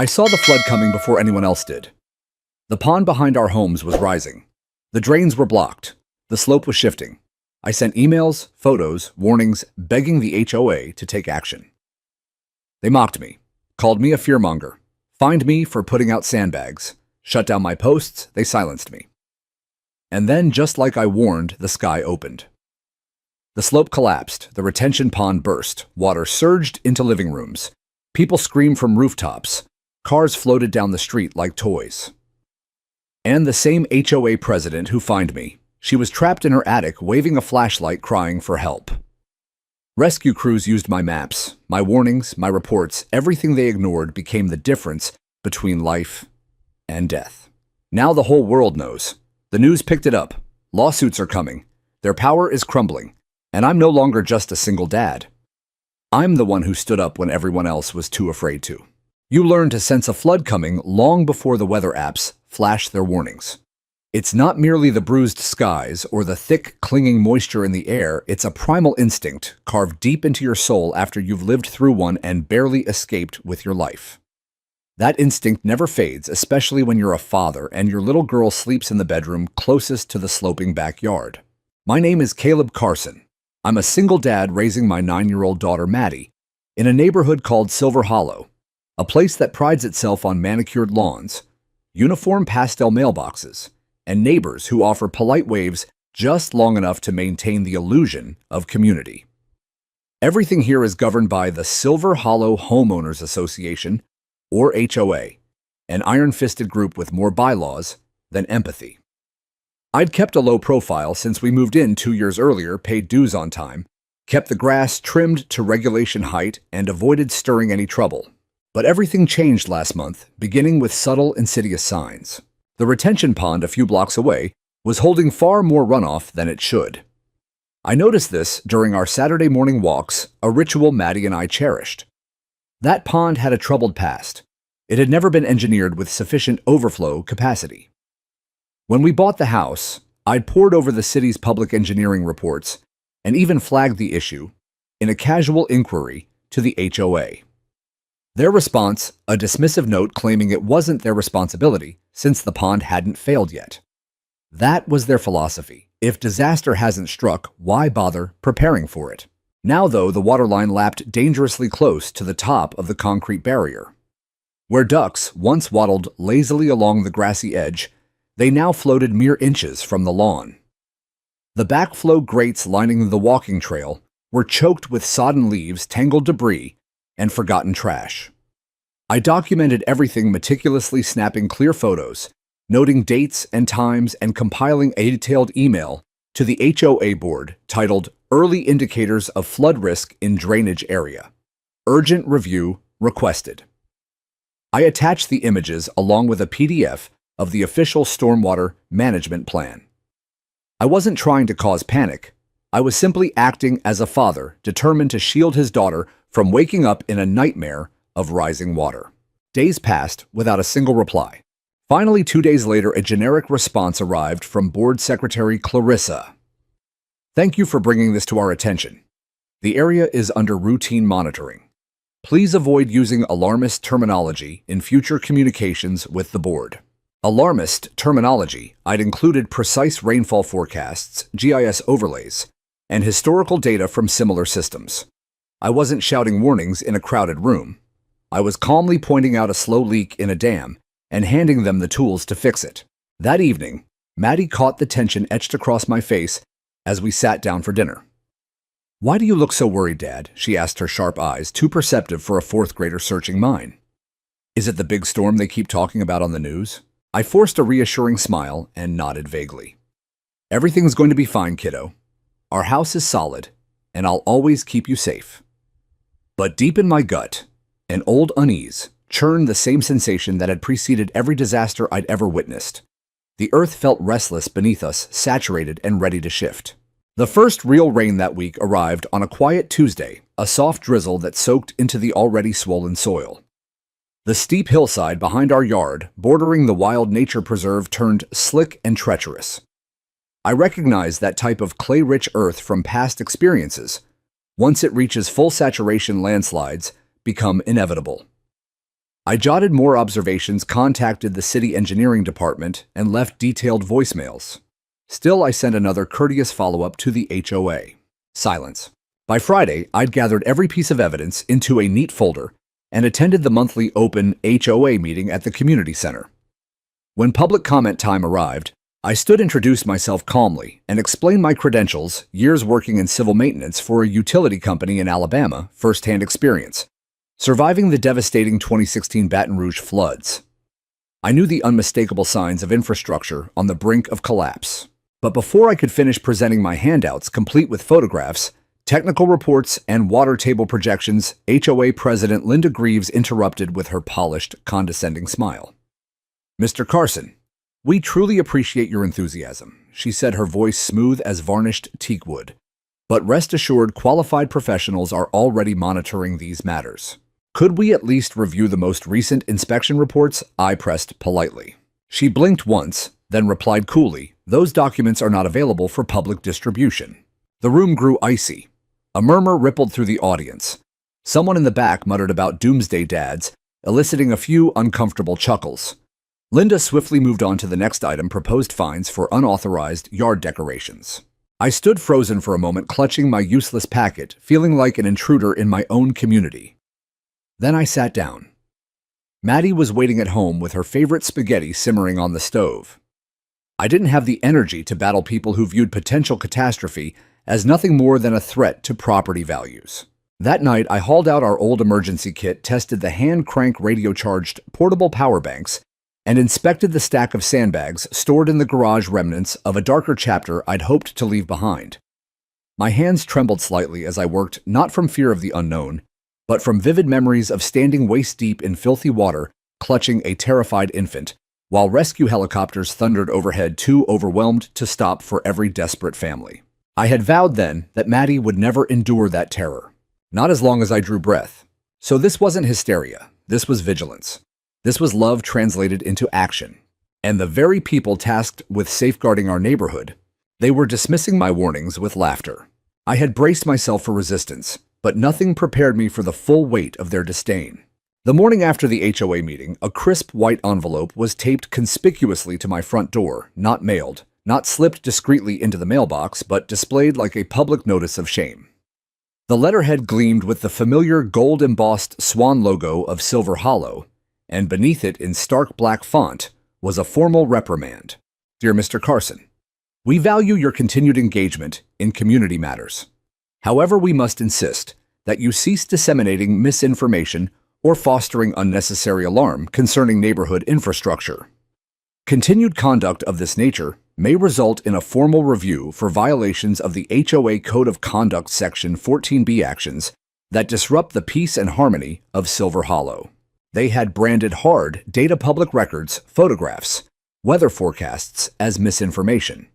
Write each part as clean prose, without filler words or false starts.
I saw the flood coming before anyone else did. The pond behind our homes was rising. The drains were blocked. The slope was shifting. I sent emails, photos, warnings, begging the HOA to take action. They mocked me, called me a fearmonger, fined me for putting out sandbags, shut down my posts, they silenced me. And then, just like I warned, the sky opened. The slope collapsed, the retention pond burst, water surged into living rooms. People screamed from rooftops. Cars floated down the street like toys. And the same HOA president who fined me. She was trapped in her attic, waving a flashlight, crying for help. Rescue crews used my maps, my warnings, my reports. Everything they ignored became the difference between life and death. Now the whole world knows. The news picked it up. Lawsuits are coming. Their power is crumbling. And I'm no longer just a single dad. I'm the one who stood up when everyone else was too afraid to. You learn to sense a flood coming long before the weather apps flash their warnings. It's not merely the bruised skies or the thick, clinging moisture in the air. It's a primal instinct carved deep into your soul after you've lived through one and barely escaped with your life. That instinct never fades, especially when you're a father and your little girl sleeps in the bedroom closest to the sloping backyard. My name is Caleb Carson. I'm a single dad raising my 9-year-old daughter, Maddie, in a neighborhood called Silver Hollow, a place that prides itself on manicured lawns, uniform pastel mailboxes, and neighbors who offer polite waves just long enough to maintain the illusion of community. Everything here is governed by the Silver Hollow Homeowners Association, or HOA, an iron-fisted group with more bylaws than empathy. I'd kept a low profile since we moved in 2 years earlier, paid dues on time, kept the grass trimmed to regulation height, and avoided stirring any trouble. But everything changed last month, beginning with subtle, insidious signs. The retention pond a few blocks away was holding far more runoff than it should. I noticed this during our Saturday morning walks, a ritual Maddie and I cherished. That pond had a troubled past. It had never been engineered with sufficient overflow capacity. When we bought the house, I'd pored over the city's public engineering reports and even flagged the issue in a casual inquiry to the HOA. Their response, a dismissive note claiming it wasn't their responsibility since the pond hadn't failed yet. That was their philosophy. If disaster hasn't struck, why bother preparing for it? Now, though, the waterline lapped dangerously close to the top of the concrete barrier. Where ducks once waddled lazily along the grassy edge, they now floated mere inches from the lawn. The backflow grates lining the walking trail were choked with sodden leaves, tangled debris, and forgotten trash. I documented everything, meticulously snapping clear photos, noting dates and times, and compiling a detailed email to the HOA board titled Early Indicators of Flood Risk in Drainage Area. Urgent review requested. I attached the images along with a PDF of the official stormwater management plan. I wasn't trying to cause panic. I was simply acting as a father determined to shield his daughter from waking up in a nightmare of rising water. Days passed without a single reply. Finally, 2 days later, a generic response arrived from Board Secretary Clarissa. Thank you for bringing this to our attention. The area is under routine monitoring. Please avoid using alarmist terminology in future communications with the board. Alarmist terminology, I'd included precise rainfall forecasts, GIS overlays, and historical data from similar systems. I wasn't shouting warnings in a crowded room. I was calmly pointing out a slow leak in a dam and handing them the tools to fix it. That evening, Maddie caught the tension etched across my face as we sat down for dinner. Why do you look so worried, Dad? She asked, her sharp eyes too perceptive for a fourth grader searching mine. Is it the big storm they keep talking about on the news? I forced a reassuring smile and nodded vaguely. Everything's going to be fine, kiddo. Our house is solid, and I'll always keep you safe. But deep in my gut, an old unease churned, the same sensation that had preceded every disaster I'd ever witnessed. The earth felt restless beneath us, saturated and ready to shift. The first real rain that week arrived on a quiet Tuesday, a soft drizzle that soaked into the already swollen soil. The steep hillside behind our yard, bordering the wild nature preserve, turned slick and treacherous. I recognized that type of clay-rich earth from past experiences. Once it reaches full saturation, landslides become inevitable. I jotted more observations, contacted the city engineering department, and left detailed voicemails. Still, I sent another courteous follow-up to the HOA. Silence. By Friday, I'd gathered every piece of evidence into a neat folder and attended the monthly open HOA meeting at the community center. When public comment time arrived, I introduced myself calmly, and explained my credentials, years working in civil maintenance for a utility company in Alabama, first-hand experience, surviving the devastating 2016 Baton Rouge floods. I knew the unmistakable signs of infrastructure on the brink of collapse. But before I could finish presenting my handouts, complete with photographs, technical reports, and water table projections, HOA President Linda Greaves interrupted with her polished, condescending smile. "Mr. Carson, we truly appreciate your enthusiasm," she said, her voice smooth as varnished teak wood. "But rest assured, qualified professionals are already monitoring these matters. Could we at least review the most recent inspection reports?" I pressed politely. She blinked once, then replied coolly, "Those documents are not available for public distribution." The room grew icy. A murmur rippled through the audience. Someone in the back muttered about doomsday dads, eliciting a few uncomfortable chuckles. Linda swiftly moved on to the next item: proposed fines for unauthorized yard decorations. I stood frozen for a moment, clutching my useless packet, feeling like an intruder in my own community. Then I sat down. Maddie was waiting at home with her favorite spaghetti simmering on the stove. I didn't have the energy to battle people who viewed potential catastrophe as nothing more than a threat to property values. That night, I hauled out our old emergency kit, tested the hand-crank radio-charged portable power banks, and inspected the stack of sandbags stored in the garage, remnants of a darker chapter I'd hoped to leave behind. My hands trembled slightly as I worked, not from fear of the unknown, but from vivid memories of standing waist-deep in filthy water, clutching a terrified infant, while rescue helicopters thundered overhead, too overwhelmed to stop for every desperate family. I had vowed then that Maddie would never endure that terror, not as long as I drew breath. So this wasn't hysteria, this was vigilance. This was love translated into action. And the very people tasked with safeguarding our neighborhood, they were dismissing my warnings with laughter. I had braced myself for resistance, but nothing prepared me for the full weight of their disdain. The morning after the HOA meeting, a crisp white envelope was taped conspicuously to my front door, not mailed, not slipped discreetly into the mailbox, but displayed like a public notice of shame. The letterhead gleamed with the familiar gold-embossed swan logo of Silver Hollow, and beneath it, in stark black font, was a formal reprimand. "Dear Mr. Carson, we value your continued engagement in community matters. However, we must insist that you cease disseminating misinformation or fostering unnecessary alarm concerning neighborhood infrastructure. Continued conduct of this nature may result in a formal review for violations of the HOA Code of Conduct Section 14B actions that disrupt the peace and harmony of Silver Hollow." They had branded hard data public records, photographs, weather forecasts as misinformation.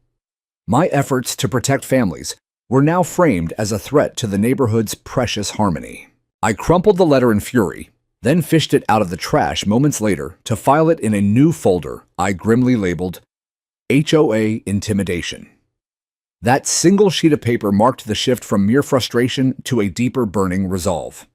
My efforts to protect families were now framed as a threat to the neighborhood's precious harmony. I crumpled the letter in fury, then fished it out of the trash moments later to file it in a new folder I grimly labeled HOA Intimidation. That single sheet of paper marked the shift from mere frustration to a deeper burning resolve.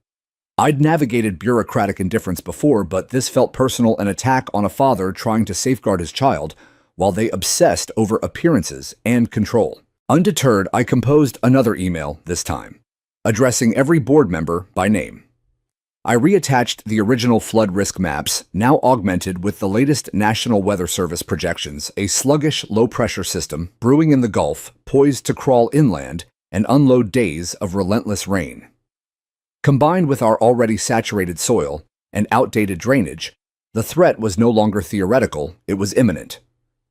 I'd navigated bureaucratic indifference before, but this felt personal, an attack on a father trying to safeguard his child while they obsessed over appearances and control. Undeterred, I composed another email this time, addressing every board member by name. I reattached the original flood risk maps, now augmented with the latest National Weather Service projections, a sluggish, low-pressure system brewing in the Gulf, poised to crawl inland and unload days of relentless rain. Combined with our already saturated soil and outdated drainage, the threat was no longer theoretical, it was imminent.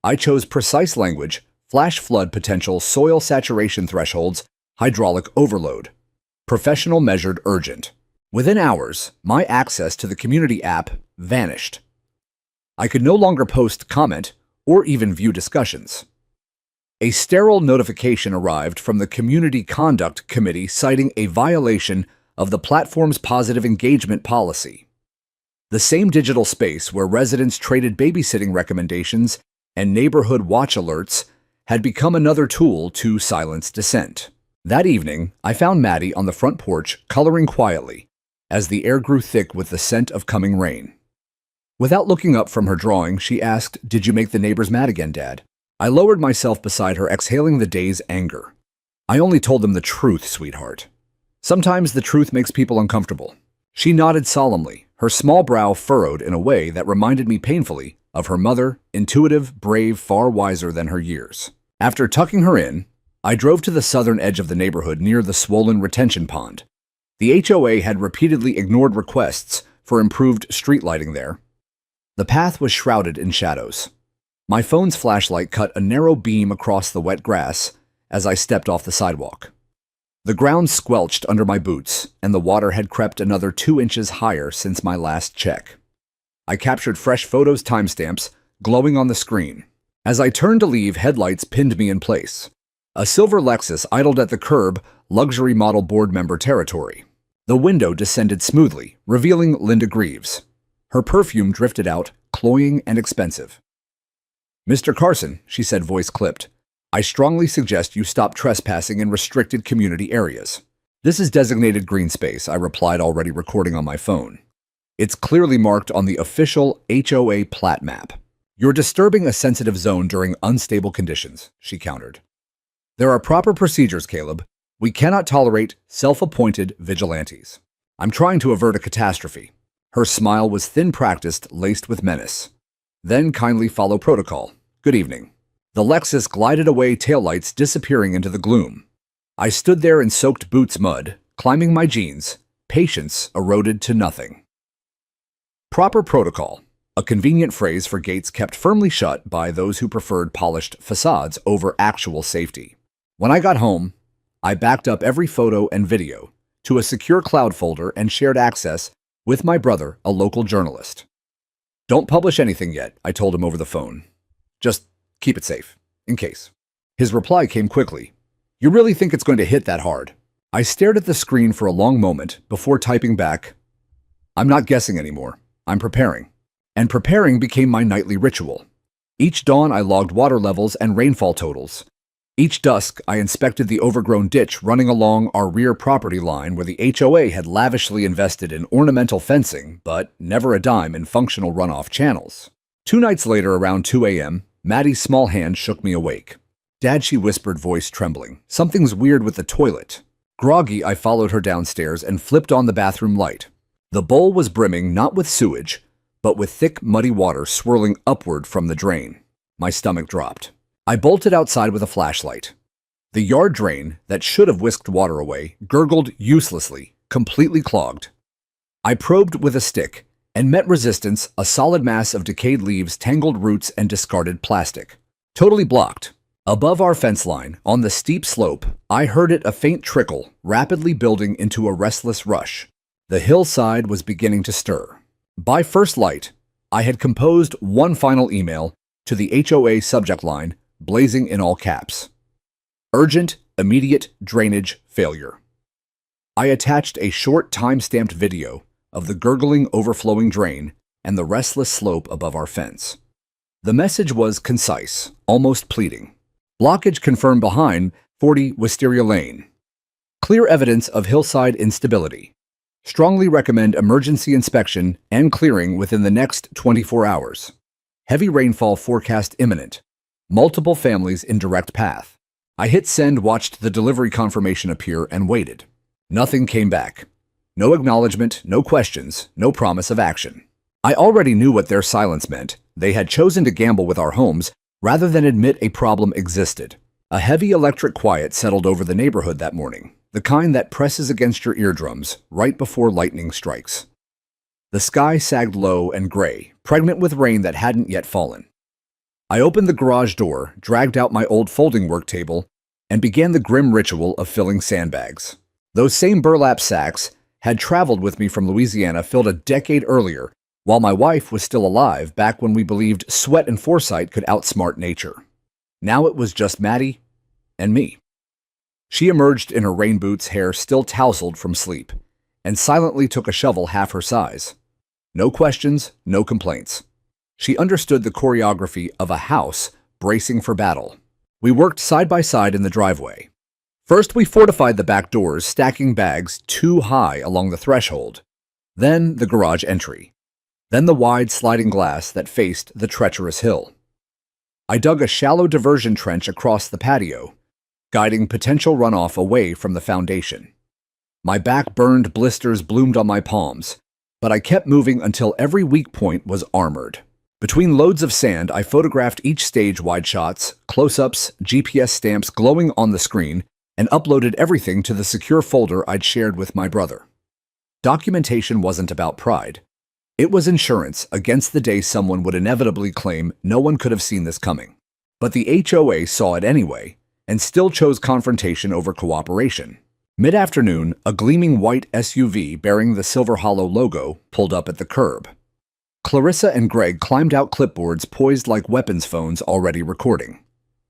I chose precise language: flash flood potential, soil saturation thresholds, hydraulic overload. Professional measured urgent. Within hours, my access to the community app vanished. I could no longer post, comment, or even view discussions. A sterile notification arrived from the Community Conduct Committee citing a violation of the platform's positive engagement policy. The same digital space where residents traded babysitting recommendations and neighborhood watch alerts had become another tool to silence dissent. That evening, I found Maddie on the front porch, coloring quietly, as the air grew thick with the scent of coming rain. Without looking up from her drawing, she asked, "Did you make the neighbors mad again, Dad?" I lowered myself beside her, exhaling the day's anger. "I only told them the truth, sweetheart. Sometimes the truth makes people uncomfortable." She nodded solemnly, her small brow furrowed in a way that reminded me painfully of her mother, intuitive, brave, far wiser than her years. After tucking her in, I drove to the southern edge of the neighborhood near the swollen retention pond. The HOA had repeatedly ignored requests for improved street lighting there. The path was shrouded in shadows. My phone's flashlight cut a narrow beam across the wet grass as I stepped off the sidewalk. The ground squelched under my boots, and the water had crept another 2 inches higher since my last check. I captured fresh photos' timestamps glowing on the screen. As I turned to leave, headlights pinned me in place. A silver Lexus idled at the curb, luxury model board member territory. The window descended smoothly, revealing Linda Greaves. Her perfume drifted out, cloying and expensive. "Mr. Carson," she said, voice clipped, "I strongly suggest you stop trespassing in restricted community areas." "This is designated green space," I replied, already recording on my phone. "It's clearly marked on the official HOA plat map." "You're disturbing a sensitive zone during unstable conditions," she countered. "There are proper procedures, Caleb. We cannot tolerate self-appointed vigilantes. I'm trying to avert a catastrophe." Her smile was thin practiced, laced with menace. "Then kindly follow protocol. Good evening." The Lexus glided away, taillights disappearing into the gloom. I stood there in soaked boots mud, climbing my jeans, patience eroded to nothing. Proper protocol, a convenient phrase for gates kept firmly shut by those who preferred polished facades over actual safety. When I got home, I backed up every photo and video to a secure cloud folder and shared access with my brother, a local journalist. "Don't publish anything yet," I told him over the phone. "Just keep it safe, in case." His reply came quickly. "You really think it's going to hit that hard?" I stared at the screen for a long moment before typing back, "I'm not guessing anymore. I'm preparing." And preparing became my nightly ritual. Each dawn I logged water levels and rainfall totals. Each dusk, I inspected the overgrown ditch running along our rear property line where the HOA had lavishly invested in ornamental fencing, but never a dime in functional runoff channels. 2 nights later, around 2 a.m., Maddie's small hand shook me awake. "Dad," she whispered, voice trembling, "something's weird with the toilet." Groggy, I followed her downstairs and flipped on the bathroom light. The bowl was brimming not with sewage, but with thick, muddy water swirling upward from the drain. My stomach dropped. I bolted outside with a flashlight. The yard drain, that should have whisked water away, gurgled uselessly, completely clogged. I probed with a stick and met resistance, a solid mass of decayed leaves, tangled roots, and discarded plastic. Totally blocked. Above our fence line, on the steep slope, I heard it, a faint trickle, rapidly building into a restless rush. The hillside was beginning to stir. By first light, I had composed one final email to the HOA subject line, blazing in all caps. Urgent, immediate drainage failure. I attached a short time-stamped video of the gurgling, overflowing drain and the restless slope above our fence. The message was concise, almost pleading. Blockage confirmed behind 40 Wisteria Lane. Clear evidence of hillside instability. Strongly recommend emergency inspection and clearing within the next 24 hours. Heavy rainfall forecast imminent. Multiple families in direct path. I hit send, watched the delivery confirmation appear, and waited. Nothing came back. No acknowledgement, no questions, no promise of action. I already knew what their silence meant. They had chosen to gamble with our homes rather than admit a problem existed. A heavy electric quiet settled over the neighborhood that morning, the kind that presses against your eardrums right before lightning strikes. The sky sagged low and gray, pregnant with rain that hadn't yet fallen. I opened the garage door, dragged out my old folding work table, and began the grim ritual of filling sandbags. Those same burlap sacks had traveled with me from Louisiana, filled a decade earlier, while my wife was still alive, back when we believed sweat and foresight could outsmart nature. Now it was just Maddie and me. She emerged in her rain boots, hair still tousled from sleep, and silently took a shovel half her size. No questions, no complaints. She understood the choreography of a house bracing for battle. We worked side by side in the driveway. First, we fortified the back doors, stacking bags too high along the threshold. Then, the garage entry. then the wide sliding glass that faced the treacherous hill. I dug a shallow diversion trench across the patio, guiding potential runoff away from the foundation. My back-burned blisters bloomed on my palms, but I kept moving until every weak point was armored. Between loads of sand, I photographed each stage wide shots, close-ups, GPS stamps glowing on the screen, and uploaded everything to the secure folder I'd shared with my brother. Documentation wasn't about pride. It was insurance against the day someone would inevitably claim no one could have seen this coming. But the HOA saw it anyway, and still chose confrontation over cooperation. Mid-afternoon, a gleaming white SUV bearing the Silver Hollow logo pulled up at the curb. Clarissa and Greg climbed out clipboards poised like weapons phones already recording.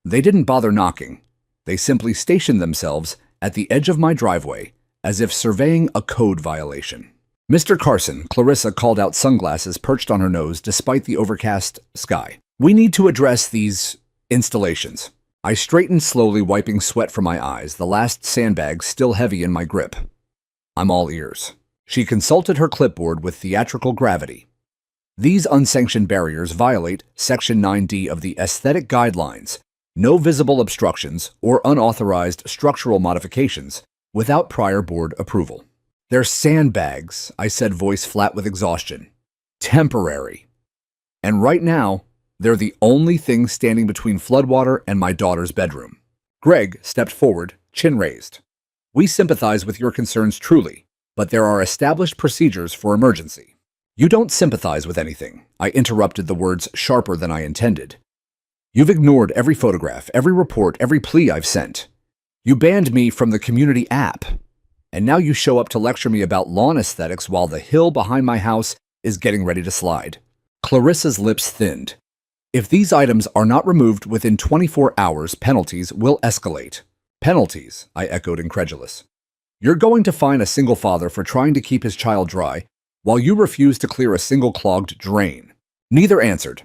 They didn't bother knocking. They simply stationed themselves at the edge of my driveway, as if surveying a code violation. Mr. Carson, Clarissa called out, sunglasses perched on her nose despite the overcast sky. We need to address these installations. I straightened slowly, wiping sweat from my eyes, the last sandbag still heavy in my grip. I'm all ears. She consulted her clipboard with theatrical gravity. These unsanctioned barriers violate Section 9D of the Aesthetic Guidelines, no visible obstructions or unauthorized structural modifications without prior board approval. They're sandbags, I said, voice flat with exhaustion. Temporary. And right now, they're the only thing standing between floodwater and my daughter's bedroom. Greg stepped forward, chin raised. We sympathize with your concerns truly, but there are established procedures for emergency. You don't sympathize with anything, I interrupted, the words sharper than I intended. You've ignored every photograph, every report, every plea I've sent. You banned me from the community app. And now you show up to lecture me about lawn aesthetics while the hill behind my house is getting ready to slide. Clarissa's lips thinned. If these items are not removed within 24 hours, penalties will escalate. Penalties, I echoed, incredulous. You're going to fine a single father for trying to keep his child dry while you refuse to clear a single clogged drain. Neither answered.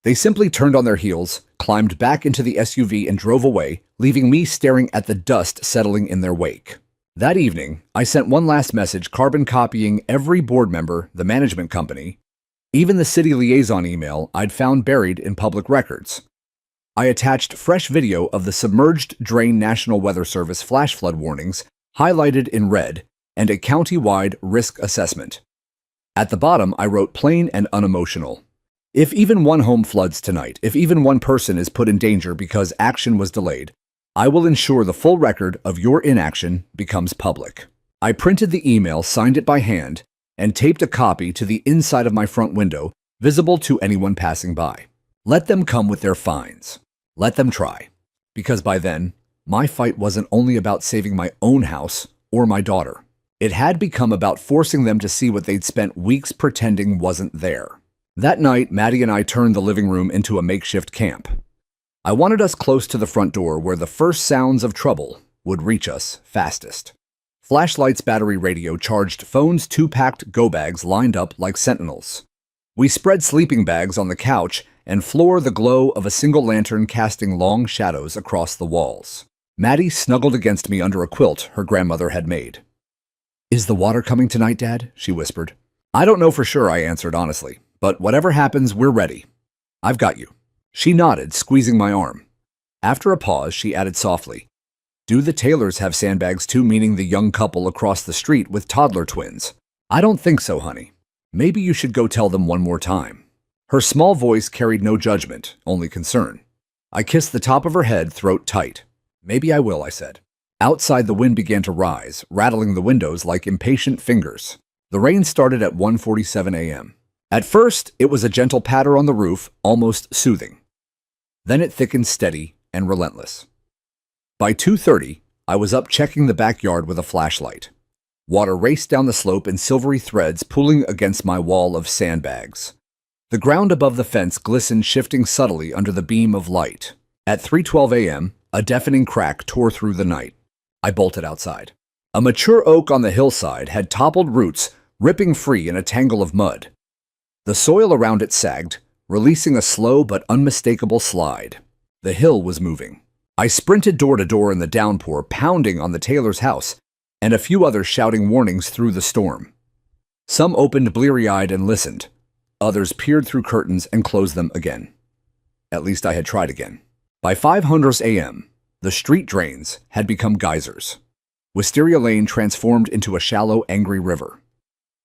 They simply turned on their heels, climbed back into the SUV, and drove away, leaving me staring at the dust settling in their wake. That evening, I sent one last message, carbon copying every board member, the management company, even the city liaison email I'd found buried in public records. I attached fresh video of the submerged drain National Weather Service flash flood warnings, highlighted in red, and a county-wide risk assessment. At the bottom, I wrote plain and unemotional. If even one home floods tonight, if even one person is put in danger because action was delayed, I will ensure the full record of your inaction becomes public. I printed the email, signed it by hand, and taped a copy to the inside of my front window, visible to anyone passing by. Let them come with their fines. Let them try. Because by then, my fight wasn't only about saving my own house or my daughter. It had become about forcing them to see what they'd spent weeks pretending wasn't there. That night, Maddie and I turned the living room into a makeshift camp. I wanted us close to the front door where the first sounds of trouble would reach us fastest. Flashlights, battery radio, charged phones, 2-packed go bags lined up like sentinels. We spread sleeping bags on the couch and floor, the glow of a single lantern casting long shadows across the walls. Maddie snuggled against me under a quilt her grandmother had made. Is the water coming tonight, Dad? She whispered. I don't know for sure, I answered honestly, but whatever happens, we're ready. I've got you. She nodded, squeezing my arm. After a pause, she added softly, Do the Taylors have sandbags too, meaning the young couple across the street with toddler twins? I don't think so, honey. Maybe you should go tell them one more time. Her small voice carried no judgment, only concern. I kissed the top of her head, throat tight. Maybe I will, I said. Outside, the wind began to rise, rattling the windows like impatient fingers. The rain started at 1:47 a.m. At first, it was a gentle patter on the roof, almost soothing. Then it thickened, steady and relentless. By 2:30, I was up checking the backyard with a flashlight. Water raced down the slope in silvery threads, pooling against my wall of sandbags. The ground above the fence glistened, shifting subtly under the beam of light. At 3:12 a.m., a deafening crack tore through the night. I bolted outside. A mature oak on the hillside had toppled, roots ripping free in a tangle of mud. The soil around it sagged, releasing a slow but unmistakable slide. The hill was moving. I sprinted door to door in the downpour, pounding on the Taylor's house, and a few others shouting warnings through the storm. Some opened bleary-eyed and listened. Others peered through curtains and closed them again. At least I had tried again. By 5:00 a.m., the street drains had become geysers. Wisteria Lane transformed into a shallow, angry river.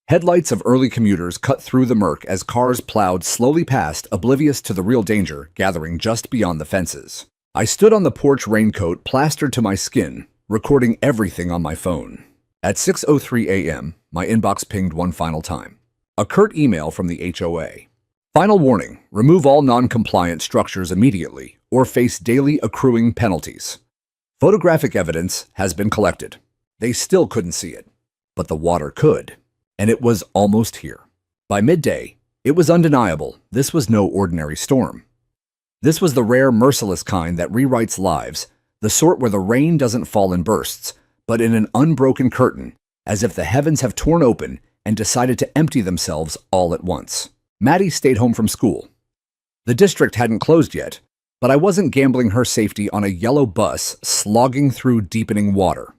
Headlights of early commuters cut through the murk as cars plowed slowly past, oblivious to the real danger gathering just beyond the fences. I stood on the porch, raincoat plastered to my skin, recording everything on my phone. At 6:03 a.m., my inbox pinged one final time. A curt email from the HOA. Final warning: remove all non-compliant structures immediately or face daily accruing penalties. Photographic evidence has been collected. They still couldn't see it, but the water could, and it was almost here. By midday, it was undeniable this was no ordinary storm. This was the rare, merciless kind that rewrites lives, the sort where the rain doesn't fall in bursts, but in an unbroken curtain, as if the heavens have torn open and decided to empty themselves all at once. Maddie stayed home from school. The district hadn't closed yet, but I wasn't gambling her safety on a yellow bus slogging through deepening water.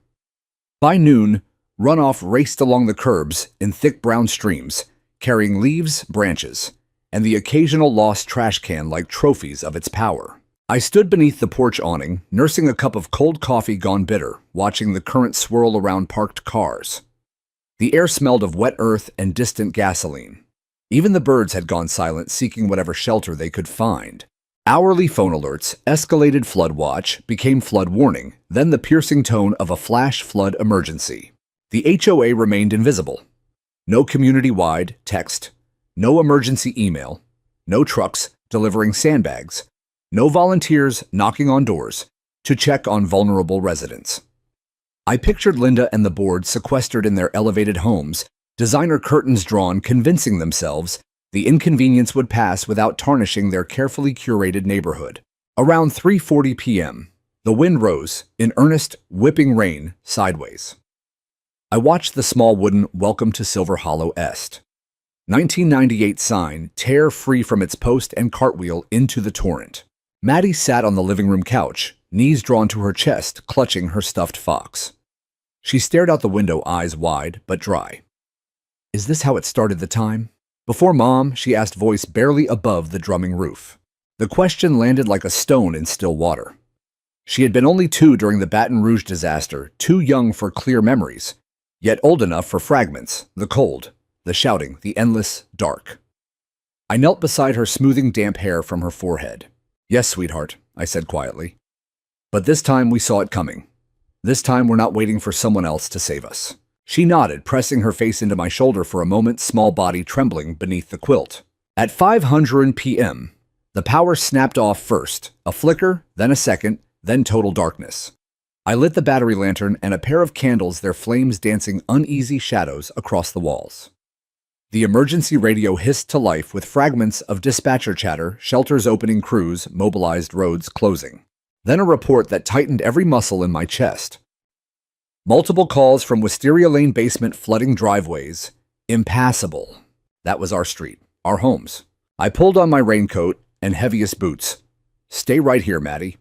By noon, runoff raced along the curbs in thick brown streams, carrying leaves, branches, and the occasional lost trash can like trophies of its power. I stood beneath the porch awning, nursing a cup of cold coffee gone bitter, watching the current swirl around parked cars. The air smelled of wet earth and distant gasoline. Even the birds had gone silent, seeking whatever shelter they could find. Hourly phone alerts, escalated flood watch, became flood warning, then the piercing tone of a flash flood emergency. The HOA remained invisible. No community-wide text, no emergency email, no trucks delivering sandbags, no volunteers knocking on doors to check on vulnerable residents. I pictured Linda and the board sequestered in their elevated homes, designer curtains drawn, convincing themselves the inconvenience would pass without tarnishing their carefully curated neighborhood. Around 3:40 p.m., the wind rose in earnest, whipping rain sideways. I watched the small wooden "Welcome to Silver Hollow Est" 1998 sign tear free from its post and cartwheel into the torrent. Maddie sat on the living room couch, knees drawn to her chest, clutching her stuffed fox. She stared out the window, eyes wide but dry. Is this how it started the time? Before Mom, she asked, voice barely above the drumming roof. The question landed like a stone in still water. She had been only 2 during the Baton Rouge disaster, too young for clear memories, yet old enough for fragments, the cold, the shouting, the endless dark. I knelt beside her, smoothing damp hair from her forehead. Yes, sweetheart, I said quietly. But this time we saw it coming. This time we're not waiting for someone else to save us. She nodded, pressing her face into my shoulder for a moment, small body trembling beneath the quilt. At 5:00 p.m., the power snapped off first, a flicker, then a second, then total darkness. I lit the battery lantern and a pair of candles, their flames dancing uneasy shadows across the walls. The emergency radio hissed to life with fragments of dispatcher chatter, shelters opening, crews, mobilized, roads closing. Then a report that tightened every muscle in my chest. Multiple calls from Wisteria Lane basement flooding driveways. Impassable. That was our street, our homes. I pulled on my raincoat and heaviest boots. Stay right here, Maddie.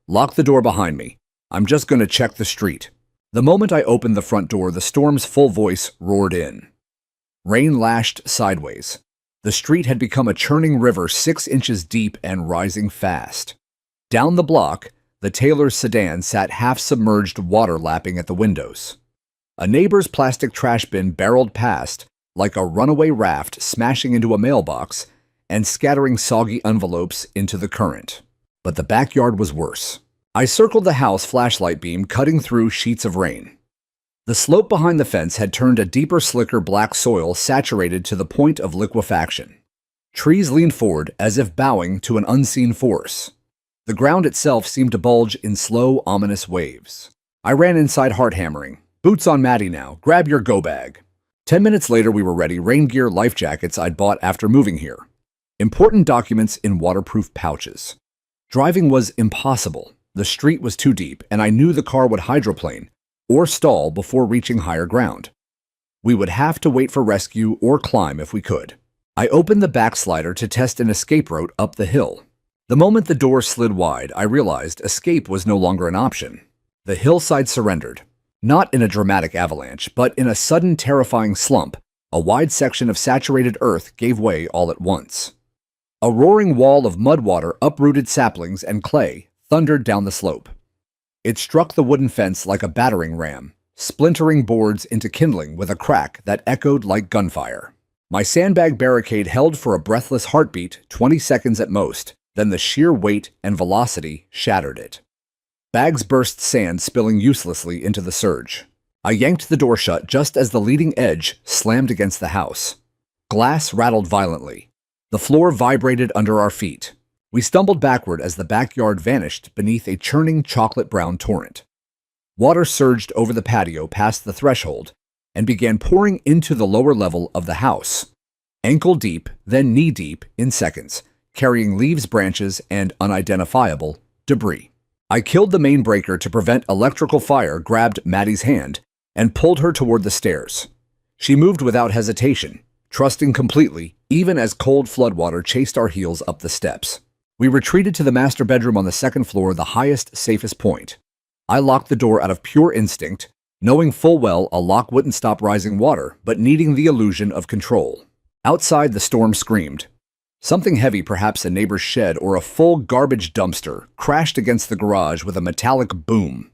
Lock the door behind me. I'm just going to check the street. The moment I opened the front door, the storm's full voice roared in. Rain lashed sideways. The street had become a churning river 6 inches deep and rising fast. Down the block, the Taylor's sedan sat half-submerged, water lapping at the windows. A neighbor's plastic trash bin barreled past like a runaway raft, smashing into a mailbox and scattering soggy envelopes into the current. But the backyard was worse. I circled the house, flashlight beam cutting through sheets of rain. The slope behind the fence had turned a deeper, slicker black soil, saturated to the point of liquefaction. Trees leaned forward as if bowing to an unseen force. The ground itself seemed to bulge in slow, ominous waves. I ran inside, heart hammering. Boots on Maddie now. Grab your go bag. 10 minutes later, we were ready. Rain gear, life jackets I'd bought after moving here. Important documents in waterproof pouches. Driving was impossible. The street was too deep, and I knew the car would hydroplane or stall before reaching higher ground. We would have to wait for rescue or climb if we could. I opened the backslider to test an escape route up the hill. The moment the door slid wide, I realized escape was no longer an option. The hillside surrendered, not in a dramatic avalanche, but in a sudden, terrifying slump, A wide section of saturated earth gave way all at once. A roaring wall of mud water uprooted saplings and clay thundered down the slope. It struck the wooden fence like a battering ram, splintering boards into kindling with a crack that echoed like gunfire. My sandbag barricade held for a breathless heartbeat, 20 seconds at most, then the sheer weight and velocity shattered it. Bags burst sand spilling uselessly into the surge. I yanked the door shut just as the leading edge slammed against the house. Glass rattled violently. The floor vibrated under our feet. We stumbled backward as the backyard vanished beneath a churning chocolate-brown torrent. Water surged over the patio past the threshold and began pouring into the lower level of the house, ankle-deep, then knee-deep in seconds, carrying leaves, branches, and unidentifiable debris. I killed the main breaker to prevent electrical fire, grabbed Maddie's hand, and pulled her toward the stairs. She moved without hesitation, trusting completely, even as cold floodwater chased our heels up the steps. We retreated to the master bedroom on the second floor, the highest, safest point. I locked the door out of pure instinct, knowing full well a lock wouldn't stop rising water, but needing the illusion of control. Outside, the storm screamed. Something heavy, perhaps a neighbor's shed or a full garbage dumpster, crashed against the garage with a metallic boom.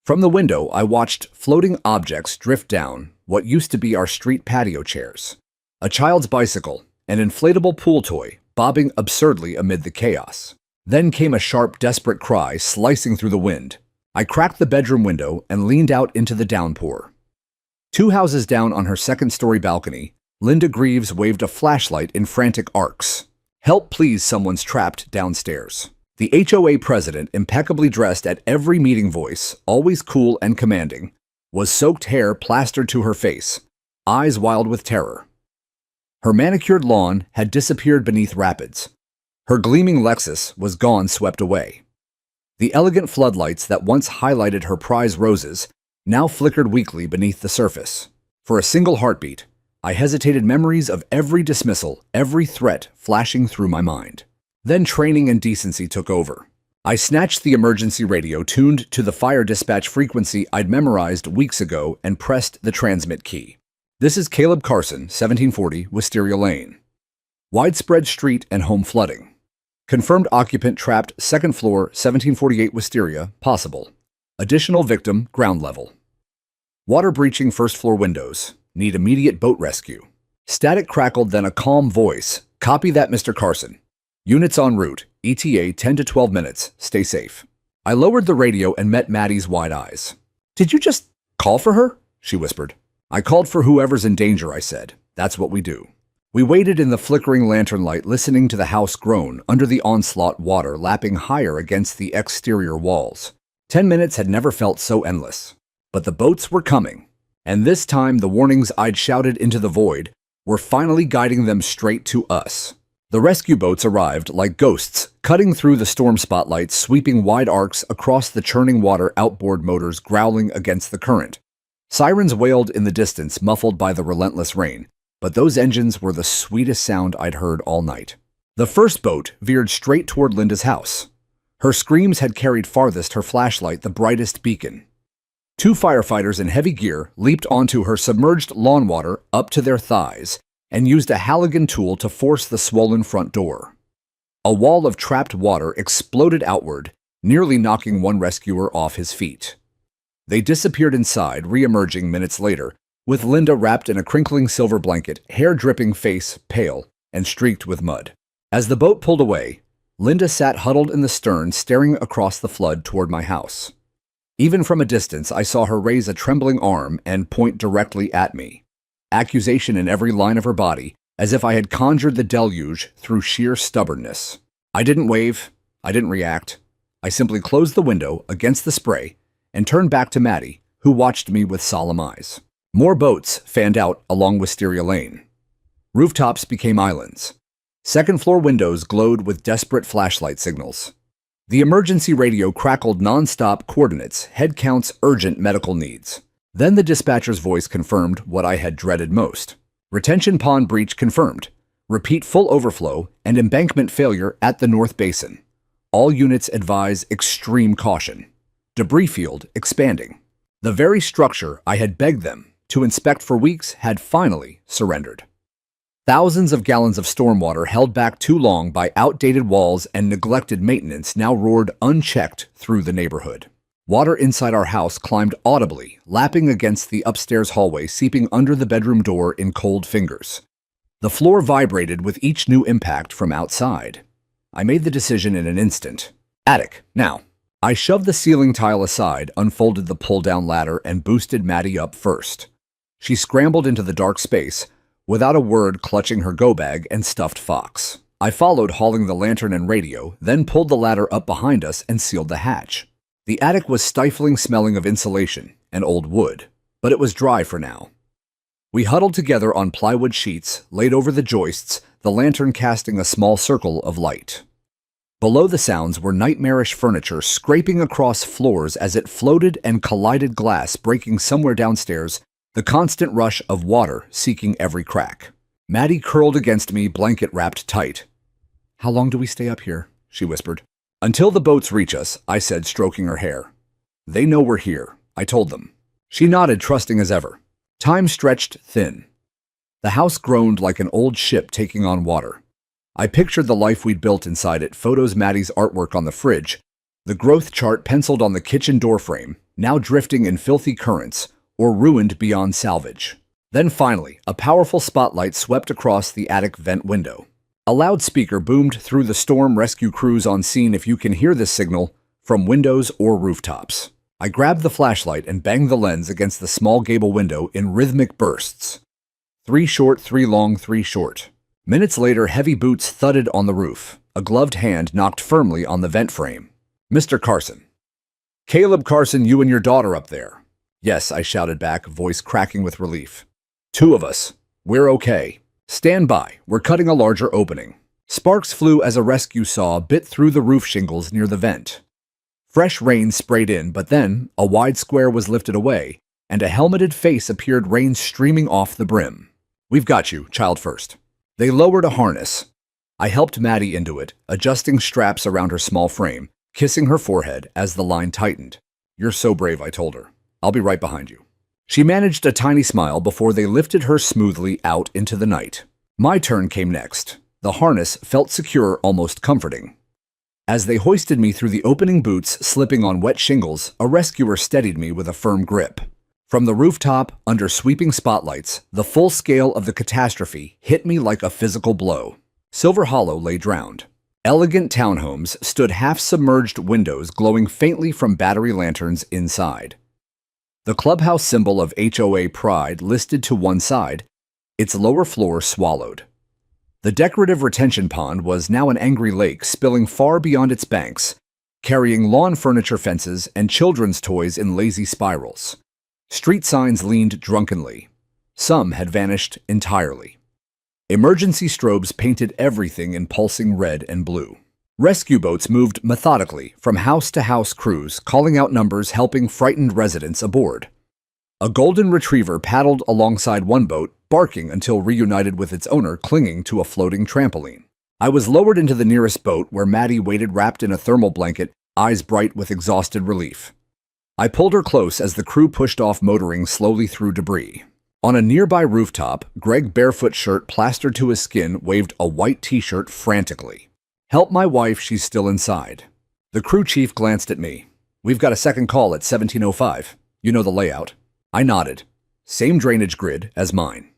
From the window, I watched floating objects drift down what used to be our street patio chairs. A child's bicycle, an inflatable pool toy, bobbing absurdly amid the chaos. Then came a sharp, desperate cry slicing through the wind. I cracked the bedroom window and leaned out into the downpour. 2 houses down on her second-story balcony, Linda Greaves waved a flashlight in frantic arcs. "Help, please, someone's trapped downstairs." The HOA president, impeccably dressed at every meeting, voice, always cool and commanding, was soaked hair plastered to her face, eyes wild with terror. Her manicured lawn had disappeared beneath rapids. Her gleaming Lexus was gone, swept away. The elegant floodlights that once highlighted her prize roses now flickered weakly beneath the surface. For a single heartbeat, I hesitated, memories of every dismissal, every threat flashing through my mind. Then training and decency took over. I snatched the emergency radio tuned to the fire dispatch frequency I'd memorized weeks ago and pressed the transmit key. "This is Caleb Carson, 1740 Wisteria Lane. Widespread street and home flooding. Confirmed occupant trapped second floor, 1748 Wisteria, possible. Additional victim, ground level. Water breaching first floor windows. Need immediate boat rescue." Static crackled, then a calm voice. "Copy that, Mr. Carson. Units en route. ETA 10 to 12 minutes. Stay safe." I lowered the radio and met Maddie's wide eyes. "Did you just call for her?" she whispered. "I called for whoever's in danger," I said. "That's what we do." We waited in the flickering lantern light, listening to the house groan under the onslaught, water lapping higher against the exterior walls. 10 minutes had never felt so endless. But the boats were coming, and this time the warnings I'd shouted into the void were finally guiding them straight to us. The rescue boats arrived like ghosts, cutting through the storm spotlights, sweeping wide arcs across the churning water, outboard motors growling against the current. Sirens wailed in the distance, muffled by the relentless rain, but those engines were the sweetest sound I'd heard all night. The first boat veered straight toward Linda's house. Her screams had carried farthest, her flashlight the brightest beacon. 2 firefighters in heavy gear leaped onto her submerged lawn water up to their thighs and used a Halligan tool to force the swollen front door. A wall of trapped water exploded outward, nearly knocking one rescuer off his feet. They disappeared inside, re-emerging minutes later, with Linda wrapped in a crinkling silver blanket, hair dripping, face pale and streaked with mud. As the boat pulled away, Linda sat huddled in the stern, staring across the flood toward my house. Even from a distance, I saw her raise a trembling arm and point directly at me. Accusation in every line of her body, as if I had conjured the deluge through sheer stubbornness. I didn't wave. I didn't react. I simply closed the window against the spray and turned back to Maddie, who watched me with solemn eyes. More boats fanned out along Wisteria Lane. Rooftops became islands. Second-floor windows glowed with desperate flashlight signals. The emergency radio crackled non-stop coordinates, head counts, urgent medical needs. Then the dispatcher's voice confirmed what I had dreaded most. Retention pond breach confirmed. Repeat full overflow and embankment failure at the North Basin. All units advise extreme caution. Debris field expanding. The very structure I had begged them to inspect for weeks had finally surrendered. Thousands of gallons of stormwater held back too long by outdated walls and neglected maintenance now roared unchecked through the neighborhood. Water inside our house climbed audibly, lapping against the upstairs hallway, seeping under the bedroom door in cold fingers. The floor vibrated with each new impact from outside. I made the decision in an instant. Attic, now. I shoved the ceiling tile aside, unfolded the pull-down ladder, and boosted Maddie up first. She scrambled into the dark space, without a word clutching her go-bag and stuffed fox. I followed, hauling the lantern and radio, then pulled the ladder up behind us and sealed the hatch. The attic was stifling, smelling of insulation and old wood, but it was dry for now. We huddled together on plywood sheets, laid over the joists, the lantern casting a small circle of light. Below the sounds were nightmarish furniture scraping across floors as it floated and collided glass, breaking somewhere downstairs, the constant rush of water seeking every crack. Maddie curled against me, blanket wrapped tight. "How long do we stay up here?" she whispered. "Until the boats reach us," I said, stroking her hair. "They know we're here," I told them. She nodded, trusting as ever. Time stretched thin. The house groaned like an old ship taking on water. I pictured the life we'd built inside it, photos, Maddie's artwork on the fridge, the growth chart penciled on the kitchen doorframe, now drifting in filthy currents, or ruined beyond salvage. Then finally, a powerful spotlight swept across the attic vent window. A loudspeaker boomed through the storm, rescue crews on scene if you can hear this signal from windows or rooftops. I grabbed the flashlight and banged the lens against the small gable window in rhythmic bursts. 3 short, 3 long, 3 short. Minutes later, heavy boots thudded on the roof. A gloved hand knocked firmly on the vent frame. "Mr. Carson." "Caleb Carson, you and your daughter up there." "Yes," I shouted back, voice cracking with relief. "2 of us. We're okay. Stand by. We're cutting a larger opening." Sparks flew as a rescue saw bit through the roof shingles near the vent. Fresh rain sprayed in, but then a wide square was lifted away, and a helmeted face appeared, rain streaming off the brim. "We've got you, child first." They lowered a harness. I helped Maddie into it, adjusting straps around her small frame, kissing her forehead as the line tightened. "You're so brave," I told her. "I'll be right behind you." She managed a tiny smile before they lifted her smoothly out into the night. My turn came next. The harness felt secure, almost comforting. As they hoisted me through the opening boots slipping on wet shingles, a rescuer steadied me with a firm grip. From the rooftop, under sweeping spotlights, the full scale of the catastrophe hit me like a physical blow. Silver Hollow lay drowned. Elegant townhomes stood half-submerged, windows glowing faintly from battery lanterns inside. The clubhouse symbol of HOA pride listed to one side, its lower floor swallowed. The decorative retention pond was now an angry lake spilling far beyond its banks, carrying lawn furniture, fences, and children's toys in lazy spirals. Street signs leaned drunkenly. Some had vanished entirely. Emergency strobes painted everything in pulsing red and blue. Rescue boats moved methodically from house to house, crews calling out numbers, helping frightened residents aboard. A golden retriever paddled alongside one boat, barking until reunited with its owner clinging to a floating trampoline. I was lowered into the nearest boat where Maddie waited wrapped in a thermal blanket, eyes bright with exhausted relief. I pulled her close as the crew pushed off, motoring slowly through debris. On a nearby rooftop, Greg, barefoot, shirt plastered to his skin, waved a white t-shirt frantically. "Help my wife, she's still inside." The crew chief glanced at me. "We've got a second call at 1705. You know the layout." I nodded. Same drainage grid as mine.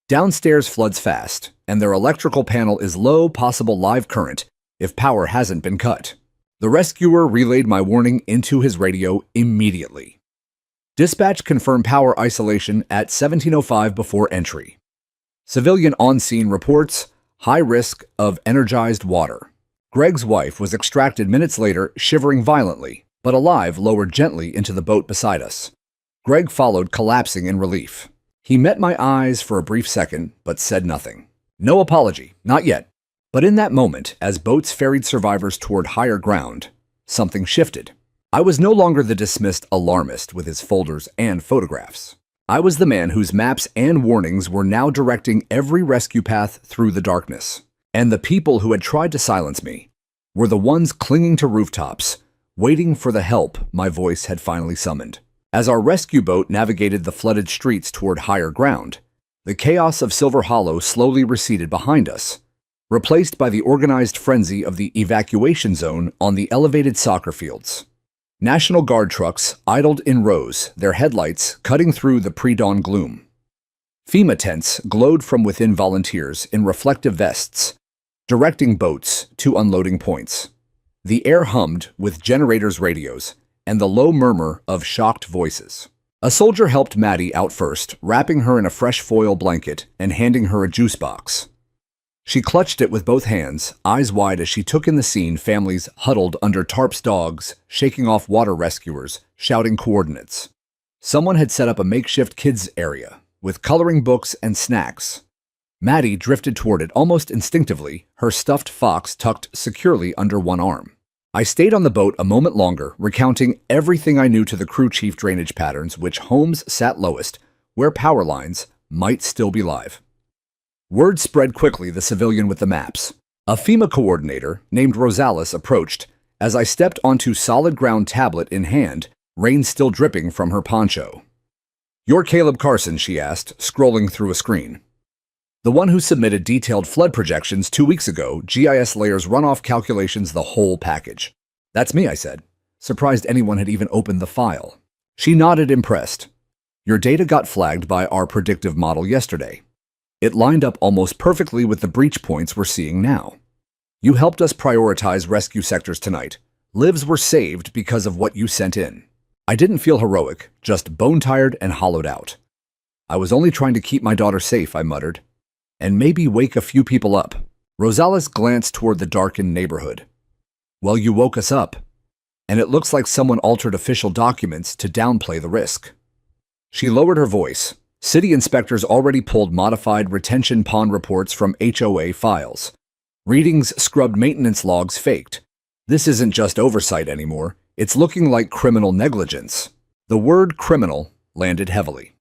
Downstairs floods fast, and their electrical panel is low, possible live current if power hasn't been cut. The rescuer relayed my warning into his radio immediately. Dispatch confirmed power isolation at 1705 before entry. Civilian on scene reports high risk of energized water. Greg's wife was extracted minutes later, shivering violently, but alive, lowered gently into the boat beside us. Greg followed, collapsing in relief. He met my eyes for a brief second, but said nothing. No apology, not yet. But in that moment, as boats ferried survivors toward higher ground, something shifted. I was no longer the dismissed alarmist with his folders and photographs. I was the man whose maps and warnings were now directing every rescue path through the darkness. And the people who had tried to silence me were the ones clinging to rooftops, waiting for the help my voice had finally summoned. As our rescue boat navigated the flooded streets toward higher ground, the chaos of Silver Hollow slowly receded behind us, replaced by the organized frenzy of the evacuation zone on the elevated soccer fields. National Guard trucks idled in rows, their headlights cutting through the pre-dawn gloom. FEMA tents glowed from within volunteers in reflective vests, directing boats to unloading points. The air hummed with generators' radios and the low murmur of shocked voices. A soldier helped Maddie out first, wrapping her in a fresh foil blanket and handing her a juice box. She clutched it with both hands, eyes wide as she took in the scene, families huddled under tarps, dogs shaking off water rescuers, shouting coordinates. Someone had set up a makeshift kids area with coloring books and snacks. Maddie drifted toward it almost instinctively, her stuffed fox tucked securely under one arm. I stayed on the boat a moment longer, recounting everything I knew to the crew chief: drainage patterns, which homes sat lowest, where power lines might still be live. Word spread quickly, the civilian with the maps. A FEMA coordinator named Rosales approached as I stepped onto solid ground, tablet in hand, rain still dripping from her poncho. "You're Caleb Carson?" she asked, scrolling through a screen. "The one who submitted detailed flood projections 2 weeks ago, GIS layers, runoff calculations, the whole package." "That's me," I said, surprised anyone had even opened the file. She nodded, impressed. "Your data got flagged by our predictive model yesterday. It lined up almost perfectly with the breach points we're seeing now. You helped us prioritize rescue sectors tonight. Lives were saved because of what you sent in." I didn't feel heroic, just bone-tired and hollowed out. "I was only trying to keep my daughter safe," I muttered. "And maybe wake a few people up." Rosales glanced toward the darkened neighborhood. "Well, you woke us up. And it looks like someone altered official documents to downplay the risk." She lowered her voice. "City inspectors already pulled modified retention pond reports from HOA files. Readings scrubbed, maintenance logs faked. This isn't just oversight anymore. It's looking like criminal negligence." The word criminal landed heavily.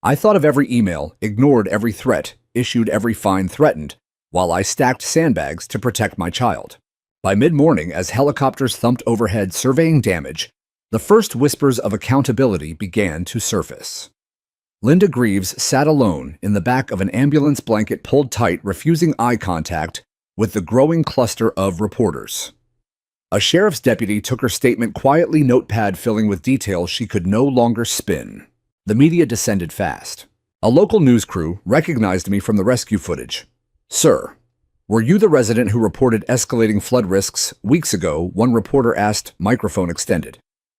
I thought of every email, ignored every threat, issued every fine, threatened, while I stacked sandbags to protect my child. By mid-morning, as helicopters thumped overhead surveying damage, the first whispers of accountability began to surface. Linda Greaves sat alone in the back of an ambulance, blanket pulled tight, refusing eye contact with the growing cluster of reporters. A sheriff's deputy took her statement quietly, notepad filling with details she could no longer spin. The media descended fast. A local news crew recognized me from the rescue footage. "Sir, were you the resident who reported escalating flood risks weeks ago?" one reporter asked, microphone extended.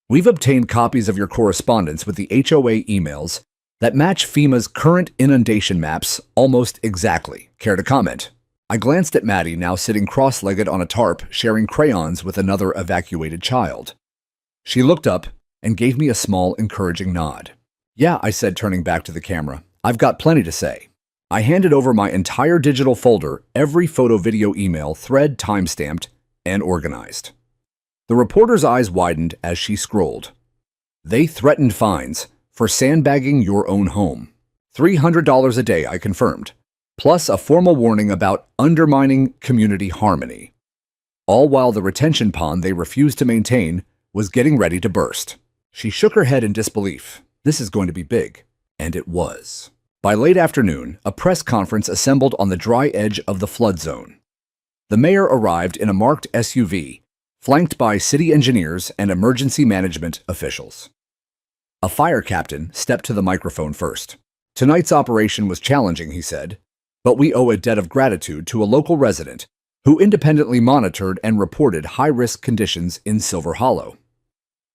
"We've obtained copies of your correspondence with the HOA emails that match FEMA's current inundation maps almost exactly. Care to comment?" I glanced at Maddie, now sitting cross-legged on a tarp, sharing crayons with another evacuated child. She looked up and gave me a small, encouraging nod. "Yeah," I said, turning back to the camera. "I've got plenty to say." I handed over my entire digital folder, every photo, video, email, thread time-stamped and organized. The reporter's eyes widened as she scrolled. "They threatened fines for sandbagging your own home. $300 a day," I confirmed, plus a formal warning about undermining community harmony. All while the retention pond they refused to maintain was getting ready to burst. She shook her head in disbelief. This is going to be big. And it was. By late afternoon, a press conference assembled on the dry edge of the flood zone. The mayor arrived in a marked SUV, flanked by city engineers and emergency management officials. A fire captain stepped to the microphone first. "Tonight's operation was challenging," he said, "but we owe a debt of gratitude to a local resident who independently monitored and reported high-risk conditions in Silver Hollow.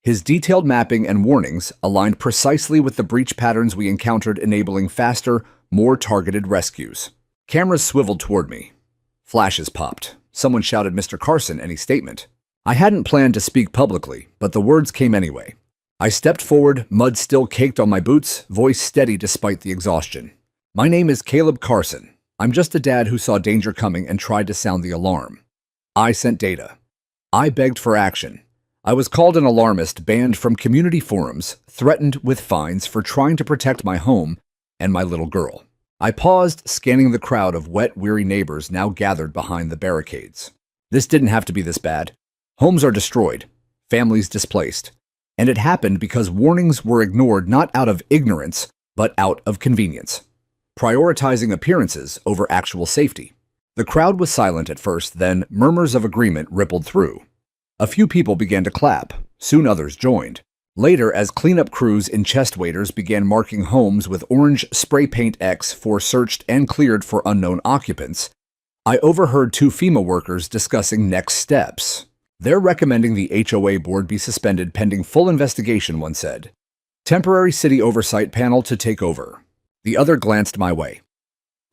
His detailed mapping and warnings aligned precisely with the breach patterns we encountered, enabling faster, more targeted rescues." Cameras swiveled toward me. Flashes popped. Someone shouted, "Mr. Carson, any statement?" I hadn't planned to speak publicly, but the words came anyway. I stepped forward, mud still caked on my boots, voice steady despite the exhaustion. "My name is Caleb Carson. I'm just a dad who saw danger coming and tried to sound the alarm. I sent data. I begged for action. I was called an alarmist, banned from community forums, threatened with fines for trying to protect my home and my little girl." I paused, scanning the crowd of wet, weary neighbors now gathered behind the barricades. This didn't have to be this bad. Homes are destroyed, families displaced, And it happened because warnings were ignored not out of ignorance, but out of convenience, prioritizing appearances over actual safety. The crowd was silent at first, then murmurs of agreement rippled through. A few people began to clap. Soon others joined. Later, as cleanup crews in chest waders began marking homes with orange spray paint X for searched and cleared for unknown occupants, I overheard two FEMA workers discussing next steps. They're recommending the HOA board be suspended pending full investigation, one said. Temporary city oversight panel to take over. The other glanced my way.